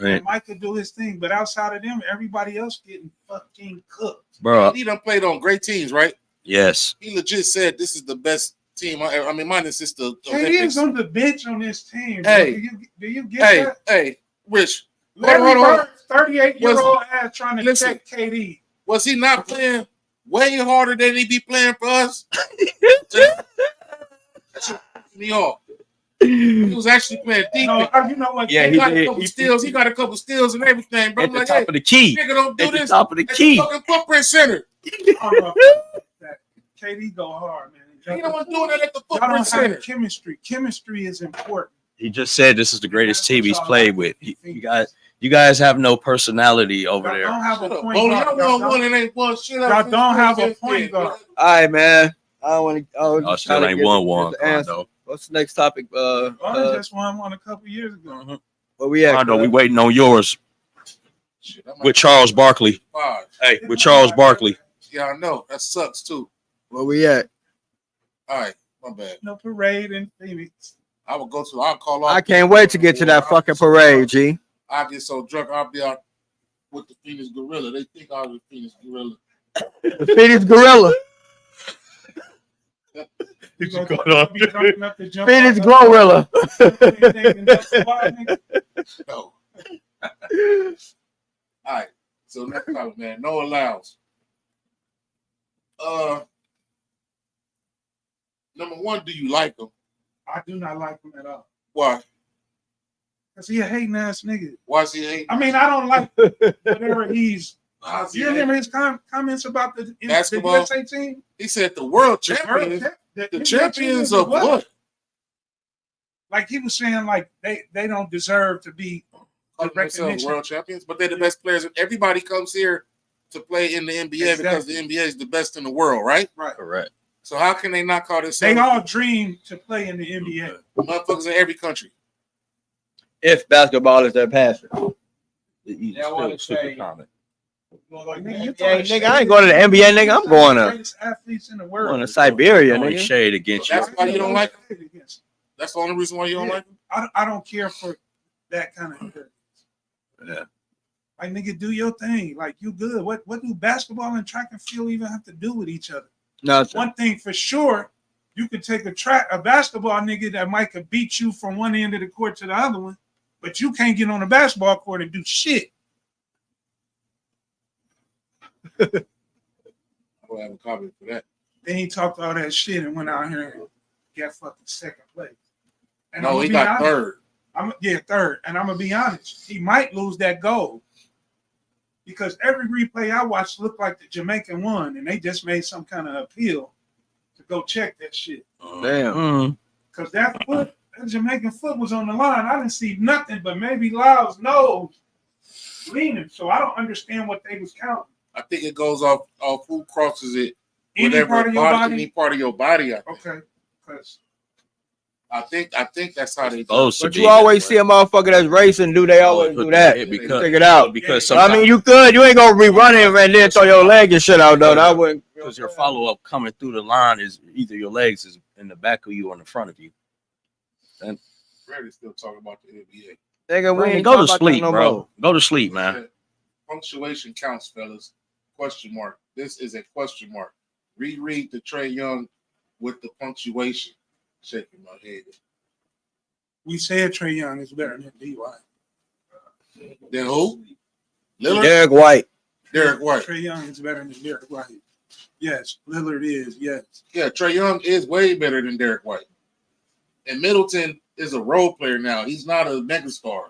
Right. Mike could do his thing, but outside of them, everybody else getting fucking cooked. Bro. He done played on great teams, right? Yes. He legit said this is the best team I ever. I mean, minus just the KD Olympics. is on the bench on this team. Hey. Do you get that? Hey, Rich. Larry hold on. Bird's 38-year-old ass trying to Listen. check KD. Was he not playing way harder than he be playing for us? That's me off. He was actually playing deep. No, you know what? Yeah, He got did. a couple steals. He got a couple steals and everything. But At I'm the like, top hey, of the key. nigga, don't do At the this. top of the At key. fucking footprint center. that KD go hard, man. He don't want to do that at the Y'all don't footprint have center. chemistry. Chemistry is important. He just said this is the greatest team he's played with. You guys have no personality over Y'all there. don't have a Shut up. point Only guard. y'all won one and ain't won shit. Y'all don't have a point guard. All right, man. I don't want to. Oh, still ain't won one. Rondo. What's the next topic? Bonner just won one a couple years ago. Where we at? Rondo, we waiting on yours Shit, I might with Charles Barkley. five. Hey, with Charles Barkley. Yeah, I know. That sucks too. Where we at? All right, my bad. No parade in Phoenix. I'll call off. I can't wait to get to that fucking parade, G. I'll get so drunk, I'll be out with the Phoenix Gorilla. They think I was the Phoenix Gorilla. The Phoenix Gorilla. Phoenix Glorilla. No. All right. So next topic, man. No allows. Number one, do you like him? I do not like him at all. Why? Because he a hating ass nigga. Why is he hating? I mean, I don't like whatever he's. How's he You remember his comments about the Basketball? USA team? He said the world champions. The champions of what? Like he was saying, like they don't deserve to be Calling themselves recognition. world champions, but they're the best players. And everybody comes here to play in the NBA because the NBA is the best in the world, right? Right. Correct. So how can they not call this? They all dream to play in the NBA. Motherfuckers in every country. If basketball is their passion. Yeah, I wanna super say- comment. Nigga, I ain't going to the NBA, nigga. I'm going to Greatest athletes in the world. going to Siberia, Throwing nigga. shade against you. That's why you don't like him? That's the only reason why you don't like him? I don't care for that kind of thing. Yeah. Like, nigga, do your thing. Like, you good. What do basketball and track and field even have to do with each other? Nothing. One thing for sure, you could take a basketball nigga that might could beat you from one end of the court to the other one, but you can't get on the basketball court and do shit. I will have a comment for that. Then he talked all that shit and went out here and got fucking second place. And No, I'ma he be got honest. third. Third. And I'm gonna be honest, he might lose that gold because every replay I watched looked like the Jamaican won, and they just made some kind of appeal to go check that shit. Damn. Because that Jamaican foot was on the line. I didn't see nothing but maybe Lyle's nose leaning. So I don't understand what they was counting. I think it goes off who crosses it. Any part of your body? Any part of your body, I think. Okay. Because I think that's how they do it. Supposed to But be you always that see a motherfucker that's racing, they always do that. because Figure it out. because I sometimes mean, you could. You ain't gonna be running and then throw your leg and shit out, though. I wouldn't. because your follow up coming through the line is either your legs is in the back of you or in the front of you. Brady still talking about the NBA. Nigga, we ain't Go to talking about sleep, that no bro. more. Go to sleep, man. Punctuation counts, fellas. Question mark. This is a question mark. Reread the Trae Young with the punctuation. Shaking my head. we said Trae Young is better than D.Y. Then who? Lillard? Derek White. Derek White. Trae Young is better than Derek White. Yes. Lillard is, yes. Yeah, Trae Young is way better than Derek White. And Middleton is a role player now. He's not a megastar.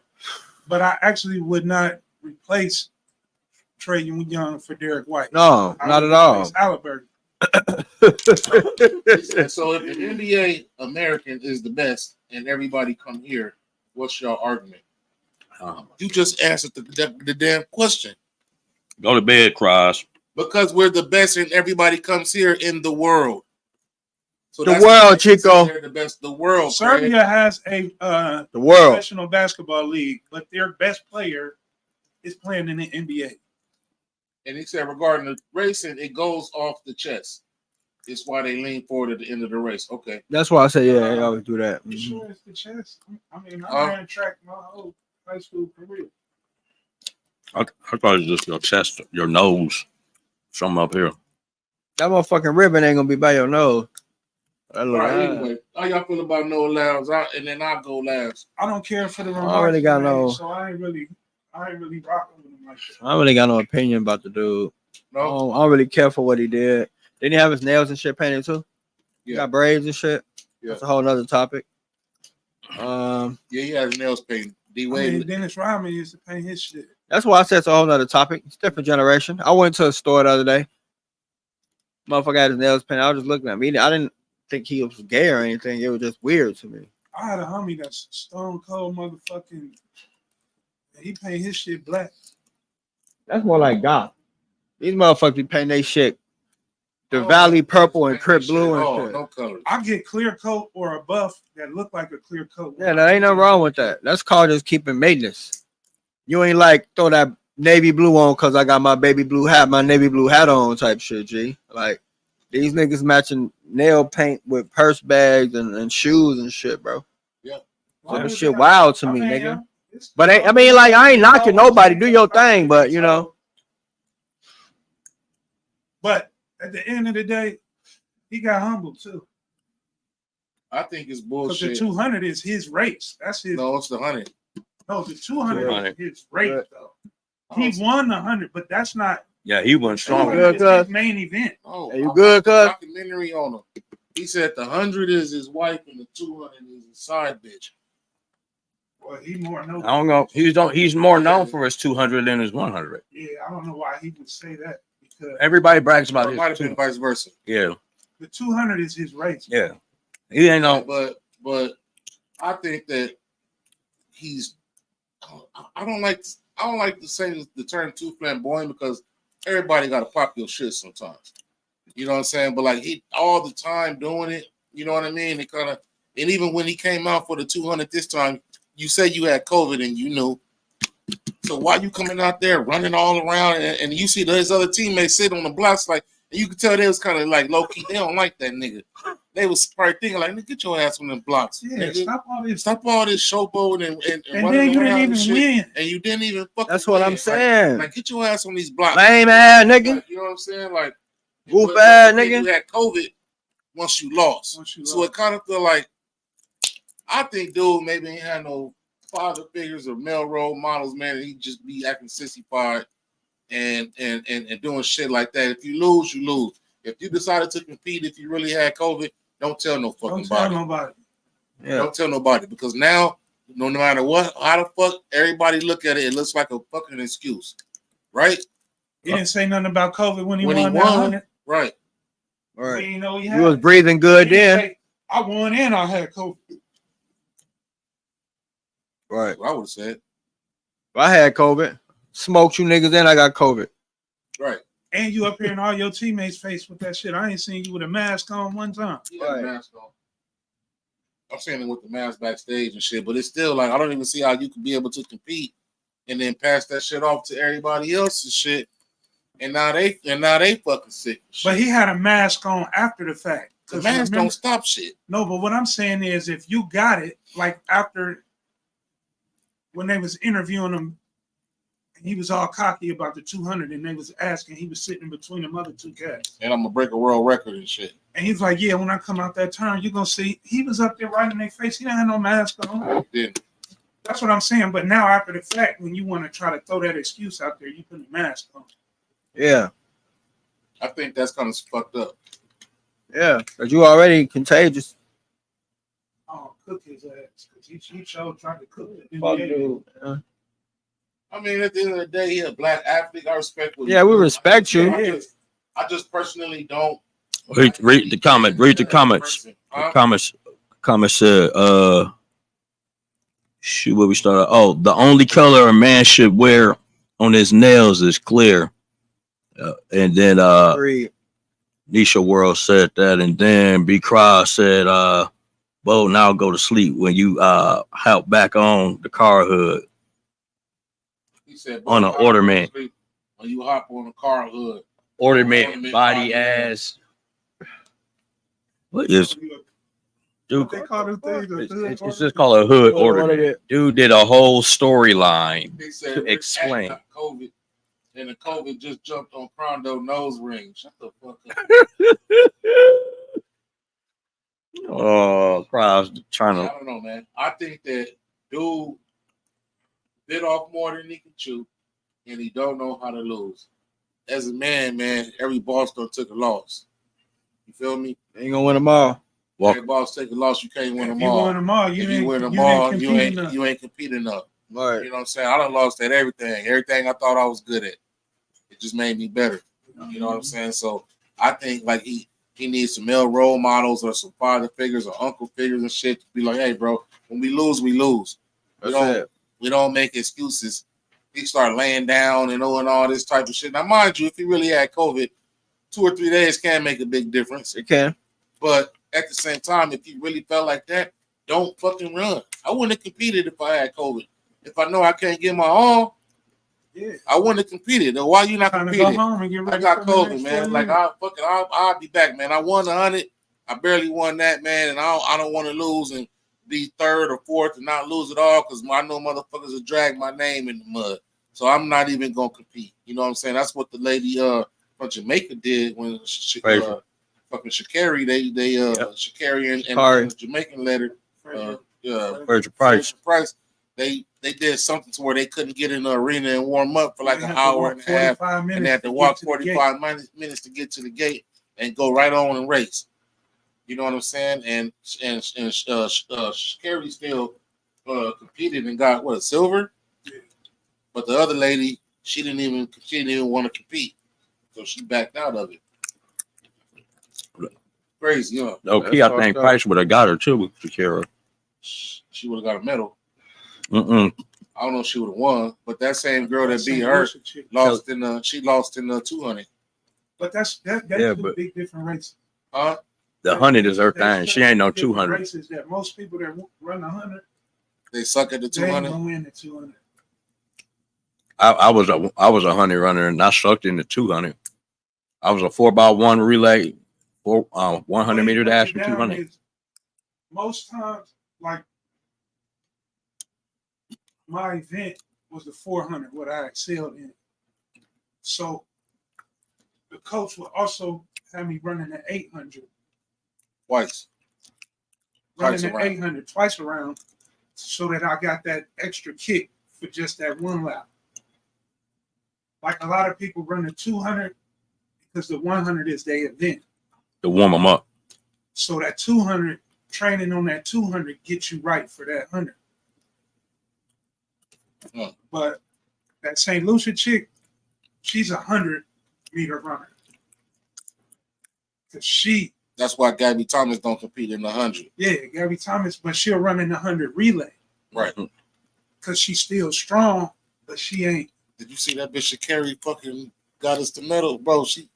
But I actually would not replace Trae Young for Derek White. No, I not would at all. replace Halliburton. And so if the NBA American is the best and everybody come here, what's your argument? You just answered the damn question. Go to bed, Cross. Because we're the best and everybody comes here in the world. So The that's world, why they say Chico. they're the best. The world. Serbia has a The world. professional basketball league, but their best player is playing in the NBA. And he said regarding the racing, it goes off the chest. It's why they lean forward at the end of the race. Okay. That's why I say, yeah, they always do that. You sure it's the chest? I mean, I ran track my whole high school career. I thought it was just your chest, your nose, something up here. That motherfucking ribbon ain't gonna be by your nose. That All look right. high. Anyway, how y'all feel about Noah Lyles? And then I'll go last. I don't care for the I remarks. really got he made, no- So I ain't really rocking with him like that. I really got no opinion about the dude. No. I don't really care for what he did. Didn't he have his nails and shit painted too? He Yeah. got braids and shit. Yeah. That's a whole nother topic. Yeah, he has nails painted. D I Wade. mean, Dennis Rodman used to paint his shit. That's why I said it's a whole nother topic. It's a different generation. I went to a store the other day. Motherfucker had his nails painted. I was just looking at me. I didn't think he was gay or anything. It was just weird to me. I had a homie that's stone cold motherfucking. He paint his shit black. That's more like goth. These motherfuckers be painting their shit the Oh, Valley purple and paint Crip that blue shit. and Oh, shit. no colors. I get clear coat or a buff that look like a clear coat. Yeah, there ain't nothing wrong with that. That's called just keeping maintenance. You ain't like throw that navy blue on because I got my baby blue hat, my navy blue hat on type shit, G. Like these niggas matching nail paint with purse bags and shoes and shit, bro. Why That would shit they- wild to I me, mean, nigga. yeah, it's- But I mean, like, I ain't knocking nobody. Do your thing, but you know. But at the end of the day, he got humbled too. I think it's Because the bullshit. 200 is his race. That's his. No, it's the 100. No, the 200 200. is his race Right. though. He won the 100, but that's not. Yeah, he went stronger. 200 Good, is his main event. Oh, Hey, you I good, watched a cuz? documentary on him. He said the 100 is his wife and the 200 is his side bitch. Well, he more known. I don't know. He's more known for his 200 than his 100. Yeah, I don't know why he would say that because Everybody brags Or about it might have his been 200. vice versa. Yeah, the 200 is his race. yeah. He ain't no. But I think that he's. I don't like to say the term too flamboyant because everybody got to pop your shit sometimes. You know what I'm saying? But like he all the time doing it. You know what I mean? It kind of, and even when he came out for the 200 this time, you said you had COVID and you knew. So why you coming out there running all around and you see his other teammates sit on the blocks like, and you could tell they was kind of like low key. They don't like that nigga. They was probably thinking like, get your ass on them blocks. Yeah, nigga. stop all this showboating and then running you around didn't and even win. And you didn't even fucking That's what win. I'm saying. Like get your ass on these blocks. Lame ass nigga. Like, you know what I'm saying? Like Goof ass nigga. You had COVID once you lost. So it kind of feel like I think dude maybe ain't had no father figures or male role models, man, and he just be acting sissified and doing shit like that. If you lose, you lose. If you decided to compete, if you really had COVID, don't tell no fucking nobody. Yeah. Don't tell nobody because now, no matter what, how the fuck everybody look at it, it looks like a fucking excuse, right? He didn't say nothing about COVID when he won. Right. Right. You know, he was breathing good then. I won and I had COVID. Right. What I would have said. I had COVID. Smoked you niggas, then I got COVID. Right. And you up here in all your teammates' face with that shit. I ain't seen you with a mask on one time. Yeah, right. Mask on. I'm saying it with the mask backstage and shit, but it's still like I don't even see how you could be able to compete and then pass that shit off to everybody else and shit. And now they fucking sick. But he had a mask on after the fact. The mask don't stop shit. No, but what I'm saying is if you got it, like after when they was interviewing him, he was all cocky about the 200 and they was asking, he was sitting between them other two cats. And I'm gonna break a world record and shit. And he's like, yeah, when I come out that turn, you're gonna see he was up there right in their face. He didn't have no mask on. He didn't. That's what I'm saying. But now after the fact, when you want to try to throw that excuse out there, you put a mask on. Yeah. I think that's kind of fucked up. Yeah, because you already contagious. Oh, cook his ass. Because he showed trying to cook it. Fuck dude. I mean, at the end of the day, he a black athlete. I respect what we respect you. I just personally don't. Read the comment. Read the comments. The comments said, shoot, where we started. Oh, the only color a man should wear on his nails is clear. And then Nisha World said that, and then B Cry said, Bo, now go to sleep when you hop back on the car hood. He said, on an ornament. When you hop on a car hood. Ornament body ass. What is dude? It's just called a hood ornament. Dude did a whole storyline to explain. COVID, and the COVID just jumped on Prondo nose ring. Shut the fuck up. Oh, Crowd's trying to. I don't know, man. I think that dude bit off more than he can chew, and he don't know how to lose. As a man, every boss done took a loss. You feel me? Ain't gonna win them all. Every boss take a loss, you can't win them all. You win them all. You ain't competing enough. Right. You know what I'm saying? I done lost at everything. Everything I thought I was good at. It just made me better. You know what I'm saying? So I think like he needs some male role models or some father figures or uncle figures and shit to be like, hey, bro, when we lose, we lose. We don't make excuses. He start laying down and doing all this type of shit. Now, mind you, if he really had COVID, 2 or 3 days can make a big difference. It can. But at the same time, if you really felt like that, don't fucking run. I wouldn't have competed if I had COVID. If I know I can't get my all, I wouldn't have competed. Then why you not competing? I got COVID, man. Like I'll be back, man. I won 100. I barely won that, man, and I don't want to lose and be third or fourth and not lose it all because I know motherfuckers will drag my name in the mud. So I'm not even gonna compete. You know what I'm saying? That's what the lady from Jamaica did when fucking Sha'Carri, Sha'Carri and the Jamaican letter, Virgil Price. They did something to where they couldn't get in the arena and warm up for like an hour and a half, and they had to walk 45 minutes to get to the gate and go right on and race. You know what I'm saying? And Sha'Carri still competed and got a silver, but the other lady she didn't even want to compete, so she backed out of it. Crazy, huh? Okay, I think Price would have got her too with Shakira. She would have got a medal. Mm-mm. I don't know if she would have won, but that same girl that beat St. her Lucia chick. lost in the 200. But that's Yeah, two but- big different races. The 100 is her There's thing. She ain't no different 200. Races that most people that run 100, They suck at the they ain't 200. gonna win the 200. I was a 100 runner and I sucked in the 200. I was a 4x1 relay, 100 meter dash for 200. Most times, like my event was the 400, what I excelled in. So the coach would also have me running the 800, Twice. running Twice the around. 800 twice around, so that I got that extra kick for just that one lap. Like a lot of people run the 200 because the 100 is their event. To warm them up. So that 200, training on that 200 gets you right for that 100. Hmm. But that St. Lucia chick, she's a 100-meter runner. Cause That's why Gabby Thomas don't compete in the 100. Gabby Thomas, but she'll run in the 100 relay. Right. Cause she's still strong, but she ain't. Did you see that bitch Sha'Carri fucking got us the medal, bro? She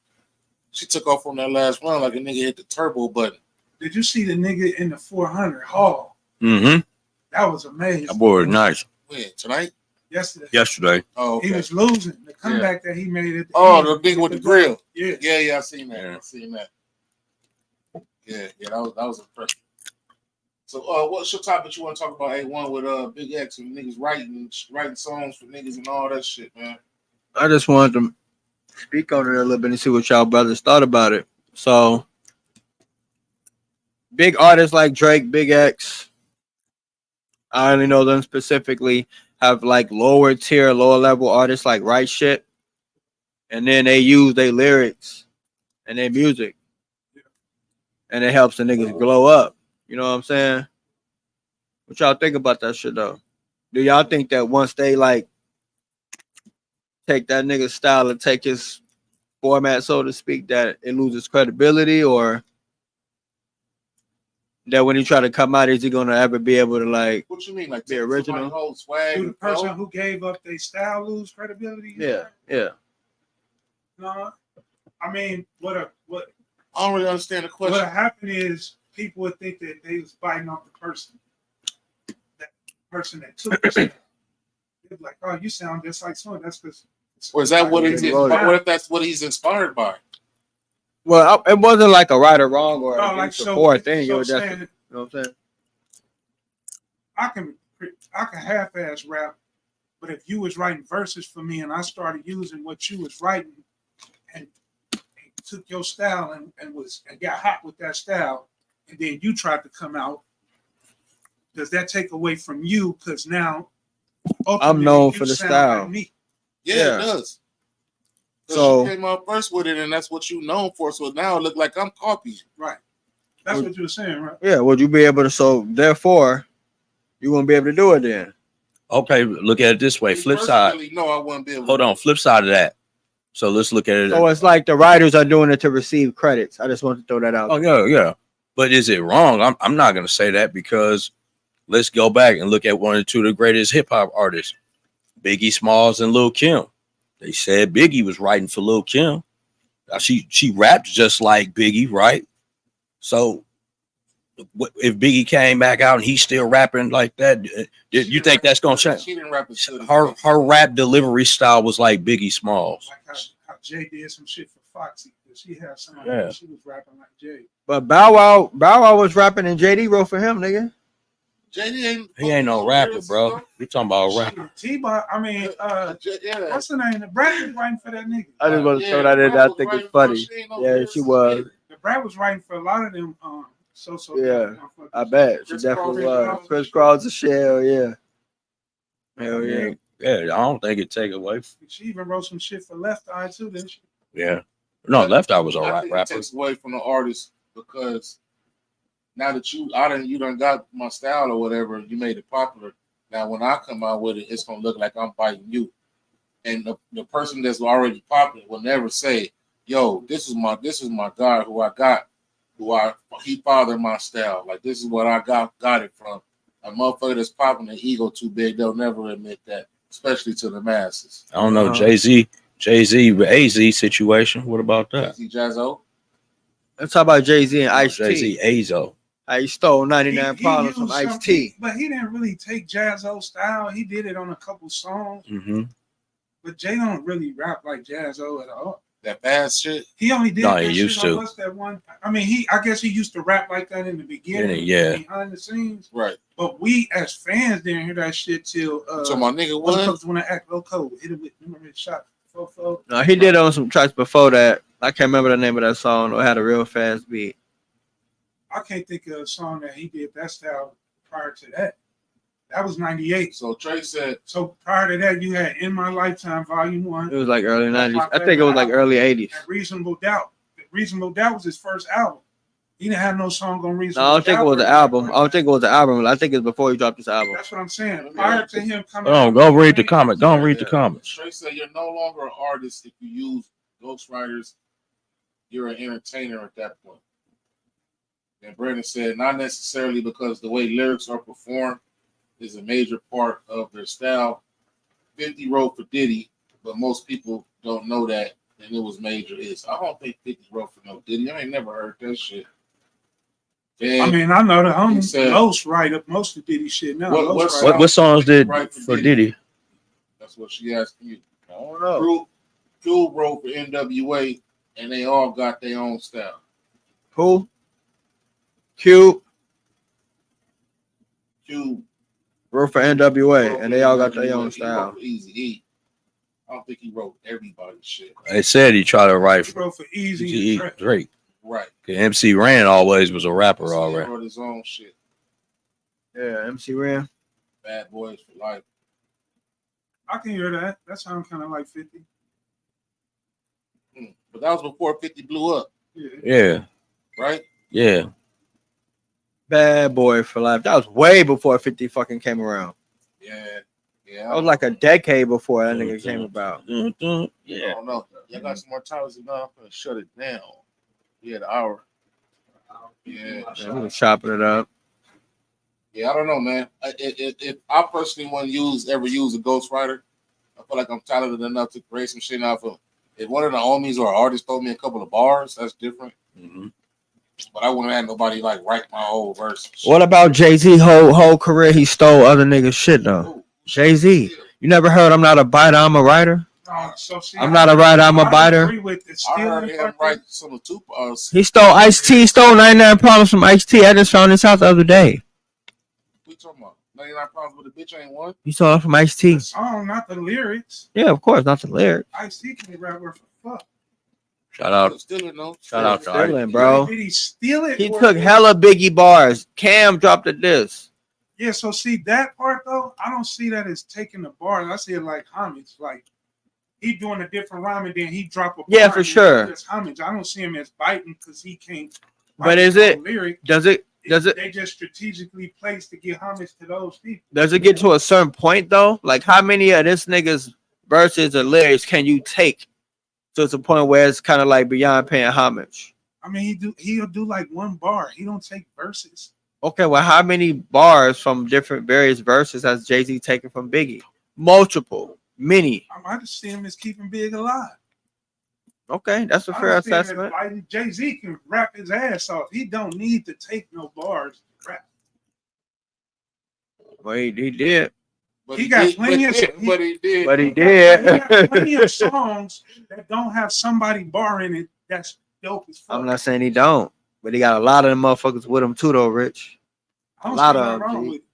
took off on that last run like a nigga hit the turbo button. Did you see the nigga in the 400 Hall? Mm-hmm. That was amazing. That boy was nice. When? Tonight? Yesterday. Oh, okay. He was losing. The comeback that he made at the Oh, end, the nigga with the grill. Yeah. Yeah, I seen that. Yeah. I seen that. Yeah, that was impressive. So, what's your topic you want to talk about? A1 with Big X and niggas writing songs for niggas and all that shit, man. I just wanted to speak on it a little bit and see what y'all brothers thought about it. So, big artists like Drake, Big X, I only know them specifically, have like lower tier, lower level artists like write shit, and then they use their lyrics and their music, and it helps the niggas glow up. You know what I'm saying? What y'all think about that shit though? Do y'all think that once they like take that nigga's style and take his format, so to speak, that it loses credibility, or that when he try to come out, is he gonna ever be able to like What you mean, like be original? Whole swag? Do the person who gave up their style lose credibility? Yeah. No. I mean, what I don't really understand the question. what happened is people would think that they was biting off the person. That person that took the style. They'd be like, oh, you sound just like someone. That's because. Or is that what he's- what if that's what he's inspired by? Well, it wasn't like a right or wrong or No, a like against so. or poor thing. It So was just, saying, you know what I'm saying? I can half-ass rap, but if you was writing verses for me and I started using what you was writing and took your style and got hot with that style, and then you tried to come out, does that take away from you? Because now I'm known you for the sound style. like me. Yeah, it does. So- you came out first with it, and that's what you known for. So now it look like I'm copying. Right. That's what you were saying, right? Yeah, would you be able to? So therefore, you won't be able to do it then. Okay, look at it this way. Flip side. Personally, no, I wouldn't be able. Hold on. Flip side of that. So let's look at it. So it's like the writers are doing it to receive credits. I just want to throw that out. Oh yeah. But is it wrong? I'm not gonna say that, because let's go back and look at one or two of the greatest hip hop artists, Biggie Smalls and Lil Kim. They said Biggie was writing for Lil Kim. Now, she rapped just like Biggie, right? So if Biggie came back out and he's still rapping like that, you think that's gonna change? She didn't rap as good as Her Biggie. rap delivery style was like Biggie Smalls. Like how Jay did some shit for Foxy. She had some. Yeah. She was rapping like Jay. But Bow Wow was rapping and JD wrote for him, nigga. JD He ain't no rapper, bro. You talking about rapper? T-Bot, I mean, Yeah. what's the name? The Brad was writing for that nigga. I just want to throw that in there. I think it's funny. Yeah, she was. The Brad was writing for a lot of them. Yeah, I bet. She Chris definitely Cross, was. Chris Cross, a shell, yeah. Hell yeah. Yeah, I don't think it take away. She even wrote some shit for Left Eye too, didn't she? Yeah. No, Left Eye was a I rap think it rapper. takes away from the artist, because now that you done got my style or whatever, you made it popular. Now when I come out with it, it's gonna look like I'm fighting you. And the person that's already popular will never say, "Yo, this is my guy he fathered my style. Like this is what I got it from." A motherfucker that's popping their ego too big, they'll never admit that, especially to the masses. I don't know, Jay-Z with AZ situation. What about that? Jay-Z Jazzo. Let's talk about Jay-Z and Ice-T. Jay-Z Azo. How he stole 99 problems from used Ice-T. But he didn't really take Jazzo style. He did it on a couple songs. Mm-hmm. But Jay don't really rap like Jazzo at all. That fast shit. He only did No, that he used shit on to. What's That One? I mean, I guess he used to rap like that in the beginning, Yeah. behind the scenes. Right. But we as fans didn't hear that shit till So my nigga, what? motherfuckers want to act loco. Hit it with remember his shot. Fofo. No, he did on some tracks before that. I can't remember the name of that song. It had a real fast beat. I can't think of a song that he did that style prior to that. That was 98. So Trey said, So prior to that, you had In My Lifetime, Volume 1. It was like early That's 90s. my I think it was like favorite early 80s. And Reasonable Doubt. Reasonable Doubt was his first album. He didn't have no song on Reasonable No, I don't think Doubt it was an album. I don't think it was an album. I think it's before he dropped this album. That's what I'm saying. Prior to him coming Oh, out, go read the comment. Go read the comments. Trey said, you're no longer an artist if you use ghostwriters. You're an entertainer at that point. And Brandon said, not necessarily because the way lyrics are performed is a major part of their style. 50 wrote for Diddy, but most people don't know that, and it was major hits. I don't think 50 wrote for no Diddy. I ain't never heard that shit. And I mean, I know the he homie said- Ghost write up most of Diddy shit now. What- Ghost what- write What songs did Right for Diddy? that's what she asked you. I don't know. Q wrote for NWA, and they all got their own style. Who? Q. Q Wrote for NWA, and they all got their own style. Easy E. I don't think he wrote everybody's shit. They said he tried to write He for wrote for Easy. Easy and Dre. Drake. Right. 'Cause MC Ren always was a rapper So he already. wrote his own shit. Yeah, MC Ren. Bad Boys for Life. I can hear that. That sounds kind of like 50. But that was before 50 blew up, Yeah. Yeah, right? yeah. Bad Boy for Life. That was way before 50 fucking came around. Yeah. Yeah. That was like a decade before that nigga came about. I Yeah. don't know. Y'all got some more time than I'm gonna shut it down. Yeah, the hour. Yeah. Yeah, we was chopping it up. Yeah, I don't know, man. If I personally want to ever use a ghostwriter, I feel like I'm talented enough to create some shit out of. If one of the homies or artists told me a couple of bars, that's different. Mhm. But I wouldn't have nobody like write my whole verse. and shit. What about Jay-Z whole career? He stole other niggas' shit though. Ooh. Jay-Z. You never heard I'm not a biter, I'm a writer? So see, I'm not a writer, I'm a biter. agree with the I heard stealing him part. write some of Tupac. He stole Ice-T. He stole 99 problems from Ice-T. I just found this out the other day. We talking about 99 problems with a bitch ain't one. He stole it from Ice-T. The song, not the lyrics. Yeah, of course, not the lyric. Ice-T can rap word for fuck. Shout out, Still no. shout out to Ike. Stealing, bro. Did he steal it? He or- took hella Biggie bars. Cam dropped a diss. Yeah, so see that part though, I don't see that as taking the bars. I see it like homage. Like he doing a different rhyme and then he drop a bar. Yeah, for and sure. It's homage. I don't see him as biting because he can't. But write is his it- own lyric? Does it They just strategically placed to get homage to those people. get to a certain point though? Like how many of this nigga's verses or lyrics can you take to it's a point where it's kind of like beyond paying homage? I mean, he'll do like one bar. He don't take verses. Okay, well, how many bars from different various verses has Jay-Z taken from Biggie? Multiple, many. I just see him as keeping Big alive. Okay, that's a fair assessment. Jay-Z can rap his ass off. He don't need to take no bars to rap. Well, he did. But He got did- plenty of but shit. But he did. But he He got plenty did. of songs that don't have somebody bar in it. That's dope as fuck. I'm not saying he don't, but he got a lot of them motherfuckers with him too, though, Rich. I don't a lot see of nothing them, wrong G. with it.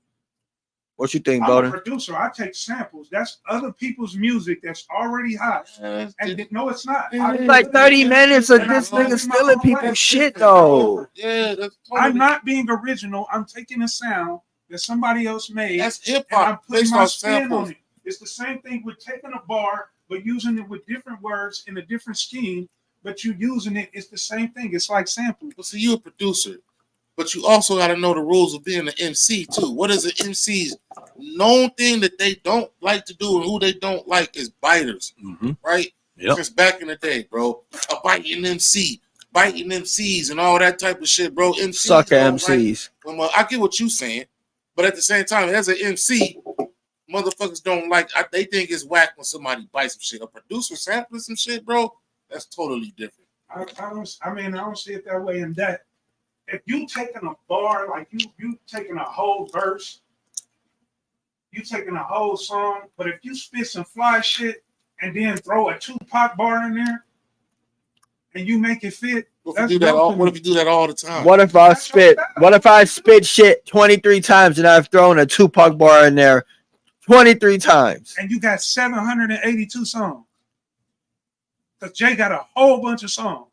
What you think, I'm a Bowden? producer. I take samples. That's other people's music that's already hot. And no, it's not. It's like 30 minutes of this nigga stealing people's shit, though. Yeah, that's I'm not being original. I'm taking a sound that somebody else made. That's hip and I'm hop putting based my on spin on samples. it. It's the same thing with taking a bar, but using it with different words in a different scheme, but you using it, it's the same thing. It's like sampling. Well, see, you're a producer, but you also got to know the rules of being an MC too. What is an MC's known thing that they don't like to do and who they don't like is biters, Mhm. right? Yep. Since back in the day, bro, a biting MC, biting MCs and all that type of shit, bro. MCs Sucker don't like- MCs. Well, I get what you saying, But at the same time, as an MC, motherfuckers don't like. They think it's whack when somebody buys some shit. A producer sampling some shit, bro. That's totally different. I don't see it that way. In that, if you taking a bar, like you taking a whole verse, you taking a whole song, but if you spit some fly shit and then throw a Tupac bar in there and you make it fit, What if you do that all the time? What if I spit shit 23 times and I've thrown a Tupac bar in there 23 times? And you got 782 songs. Because Jay got a whole bunch of songs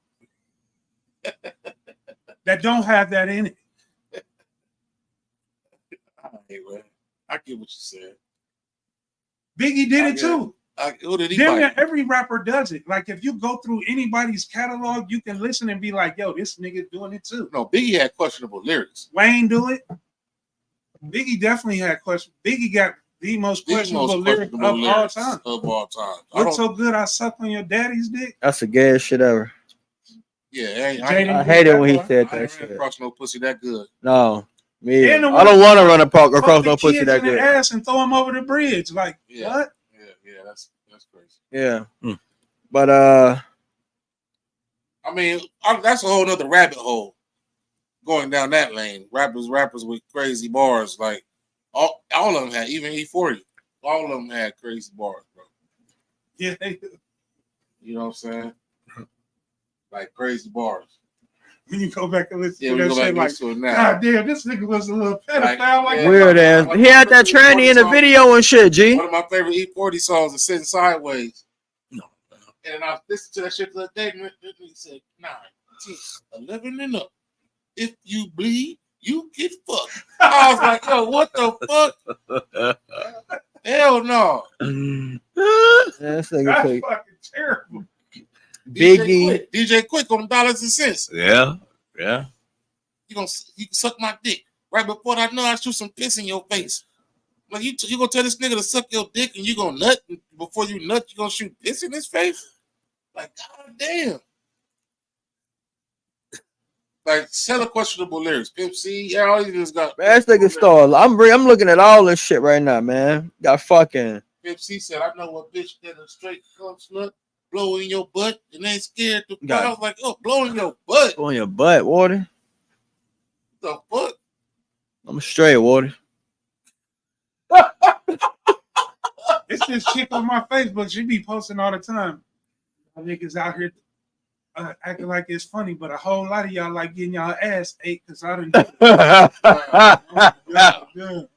that don't have that in it. I get what you said. Biggie did it too. Who did he Every rapper does it. Like if you go through anybody's catalog, you can listen and be like, yo, this nigga doing it too. No, Biggie had questionable lyrics. Wayne do it. Biggie definitely had questions. Biggie got the most questionable lyric of all time. What's so good I suck on your daddy's dick? That's the gayest shit ever. Yeah, I hate it when he said that shit. Cross no pussy that good. No, me. I don't want to run across no pussy that good. Ass and throw him over the bridge. Like what? Yeah, that's crazy. Yeah, but I mean, that's a whole nother rabbit hole. Going down that lane, rappers with crazy bars, like all of them had, even E40, all of them had crazy bars, bro. Yeah, you know what I'm saying? Like crazy bars. When you go back and listen to that shit, like, God damn, this nigga was a little pedophile. Like weird ass. He had that tranny in the video and shit, G. One of my favorite E40 songs is Sitting Sideways. No. And I listened to that shit the other day, and he said, 9, 10, 11 and up. If you bleed, you get fucked. I was like, yo, what the fuck? Hell no. That's fucking terrible. Biggie. DJ Quick on Dollars and Cents. Yeah. You can suck my dick. Right before I know, I shoot some piss in your face. Like you gonna tell this nigga to suck your dick and you gonna nut, and before you nut, you gonna shoot piss in his face? Like, god damn. Like, hella questionable lyrics. Pimp C, yeah, all these niggas got. Man, this nigga stole. I'm looking at all this shit right now, man. Got fucking. Pimp C said, I know what bitch that a straight cum slut, blow in your butt, and ain't scared to. I was like, oh, blow in your butt. Blow in your butt, Water. What the fuck? I'm straight, Water. It's this chick on my Facebook. She be posting all the time. I niggas out here acting like it's funny, but a whole lot of y'all like getting y'all ass ate because I didn't.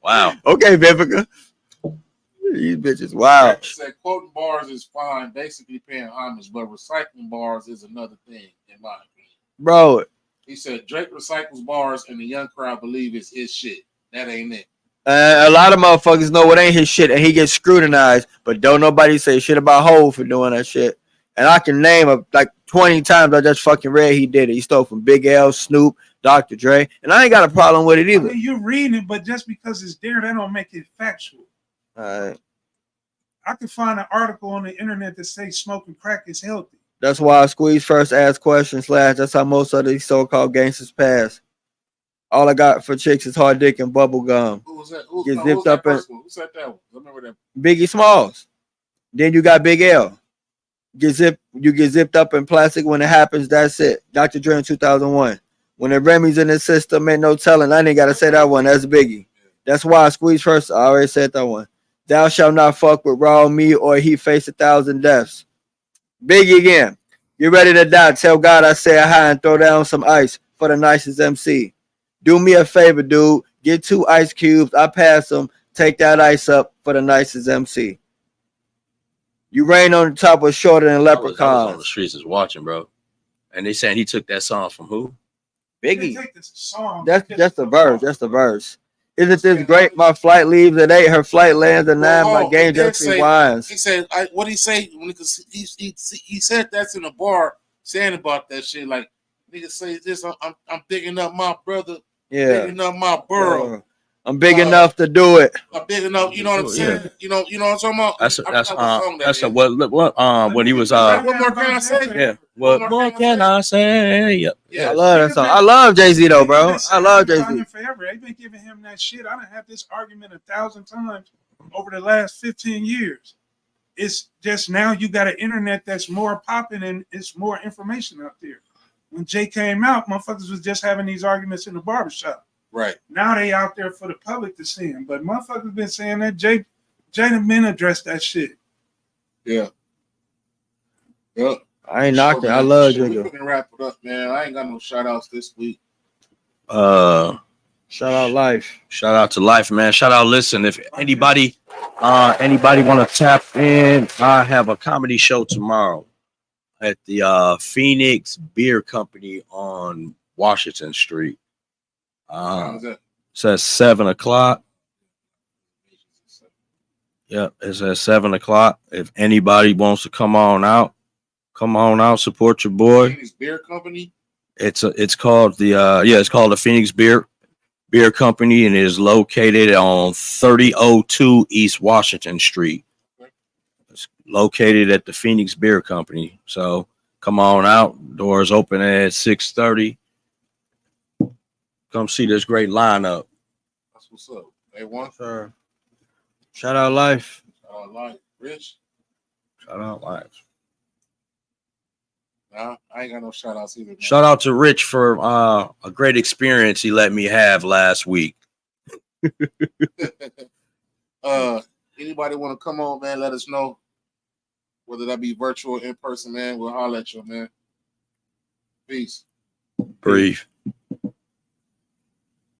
Wow. Okay, Vivica. These bitches, wow. Said quoting bars is fine, basically paying homage, but recycling bars is another thing, in my opinion. Bro. He said Drake recycles bars and the young crowd believe it's his shit. That ain't it. A lot of motherfuckers know it ain't his shit, and he gets scrutinized, but don't nobody say shit about Hov for doing that shit. And I can name like 20 times I just fucking read he did it. He stole from Big L, Snoop, Dr. Dre, and I ain't got a problem with it either. I mean, you're reading it, but just because it's there, that don't make it factual. All right. I can find an article on the internet that says smoking crack is healthy. That's why I Squeeze first ask questions. That's how most of these so-called gangsters pass. All I got for chicks is hard dick and bubble gum. Who was that? Who said that one? I remember that. Biggie Smalls. Then you got Big L. You get zipped up in plastic when it happens. That's it. Dr. Dre in 2001. When the Remy's in the system, ain't no telling. I ain't got to say that one. That's Biggie. That's why I Squeeze first. I already said that one. Thou shalt not fuck with raw meat or he face 1,000 deaths. Biggie again. You ready to die? Tell God I say a hi and throw down some ice for the nicest MC. Do me a favor, dude. Get 2 ice cubes. I pass them. Take that ice up for the nicest MC. You rain on the top of shorter than leprechauns. I was on the streets is watching, bro. And they saying he took that song from who? Biggie. Song. That's the verse. That's the verse. Isn't this great? My flight leaves at 8. Her flight lands at 9. My game just rewinds. He said, what he say? He said that's in a bar saying about that shit. Like, nigga say this, I'm digging up my brother. Yeah. Digging up my burrow. I'm big enough to do it. I'm big enough. You know what I'm saying? Yeah. You know what I'm talking about. When he was What more can I say? yeah. What more can I say? Yep. Yeah. I love that song. I love Jay-Z though, bro. I love Jay-Z. Forever. They've been giving him that shit. I done had this argument 1,000 times over the last 15 years. It's just now you got an internet that's more popping and it's more information out there. When Jay came out, motherfuckers was just having these arguments in the barbershop. Right. Now they out there for the public to see him. But motherfuckers been saying that Jay done been addressed that shit. Yeah. Yep. I ain't knocking. I love We Jigga. can wrap it up, man. I ain't got no shout outs this week. Shout out Life. Shout out to Life, man. Shout out, listen, if anybody want to tap in, I have a comedy show tomorrow at the Phoenix Beer Company on Washington Street. It's at 7:00. Yeah, it's at 7:00. If anybody wants to come on out, support your boy. Phoenix Beer Company. It's called the Phoenix Beer Company, and it is located on 3002 East Washington Street. It's located at the Phoenix Beer Company. So come on out. Doors open at 6:30. Come see this great lineup. That's what's up. A1. Sure. Shout out Life. Shout out Life. Rich. Shout out Life. Nah, I ain't got no shout outs either. Man. Shout out to Rich for a great experience he let me have last week. Anybody want to come on, man? Let us know. Whether that be virtual or in person, man. We'll holler at you, man. Peace. Brief.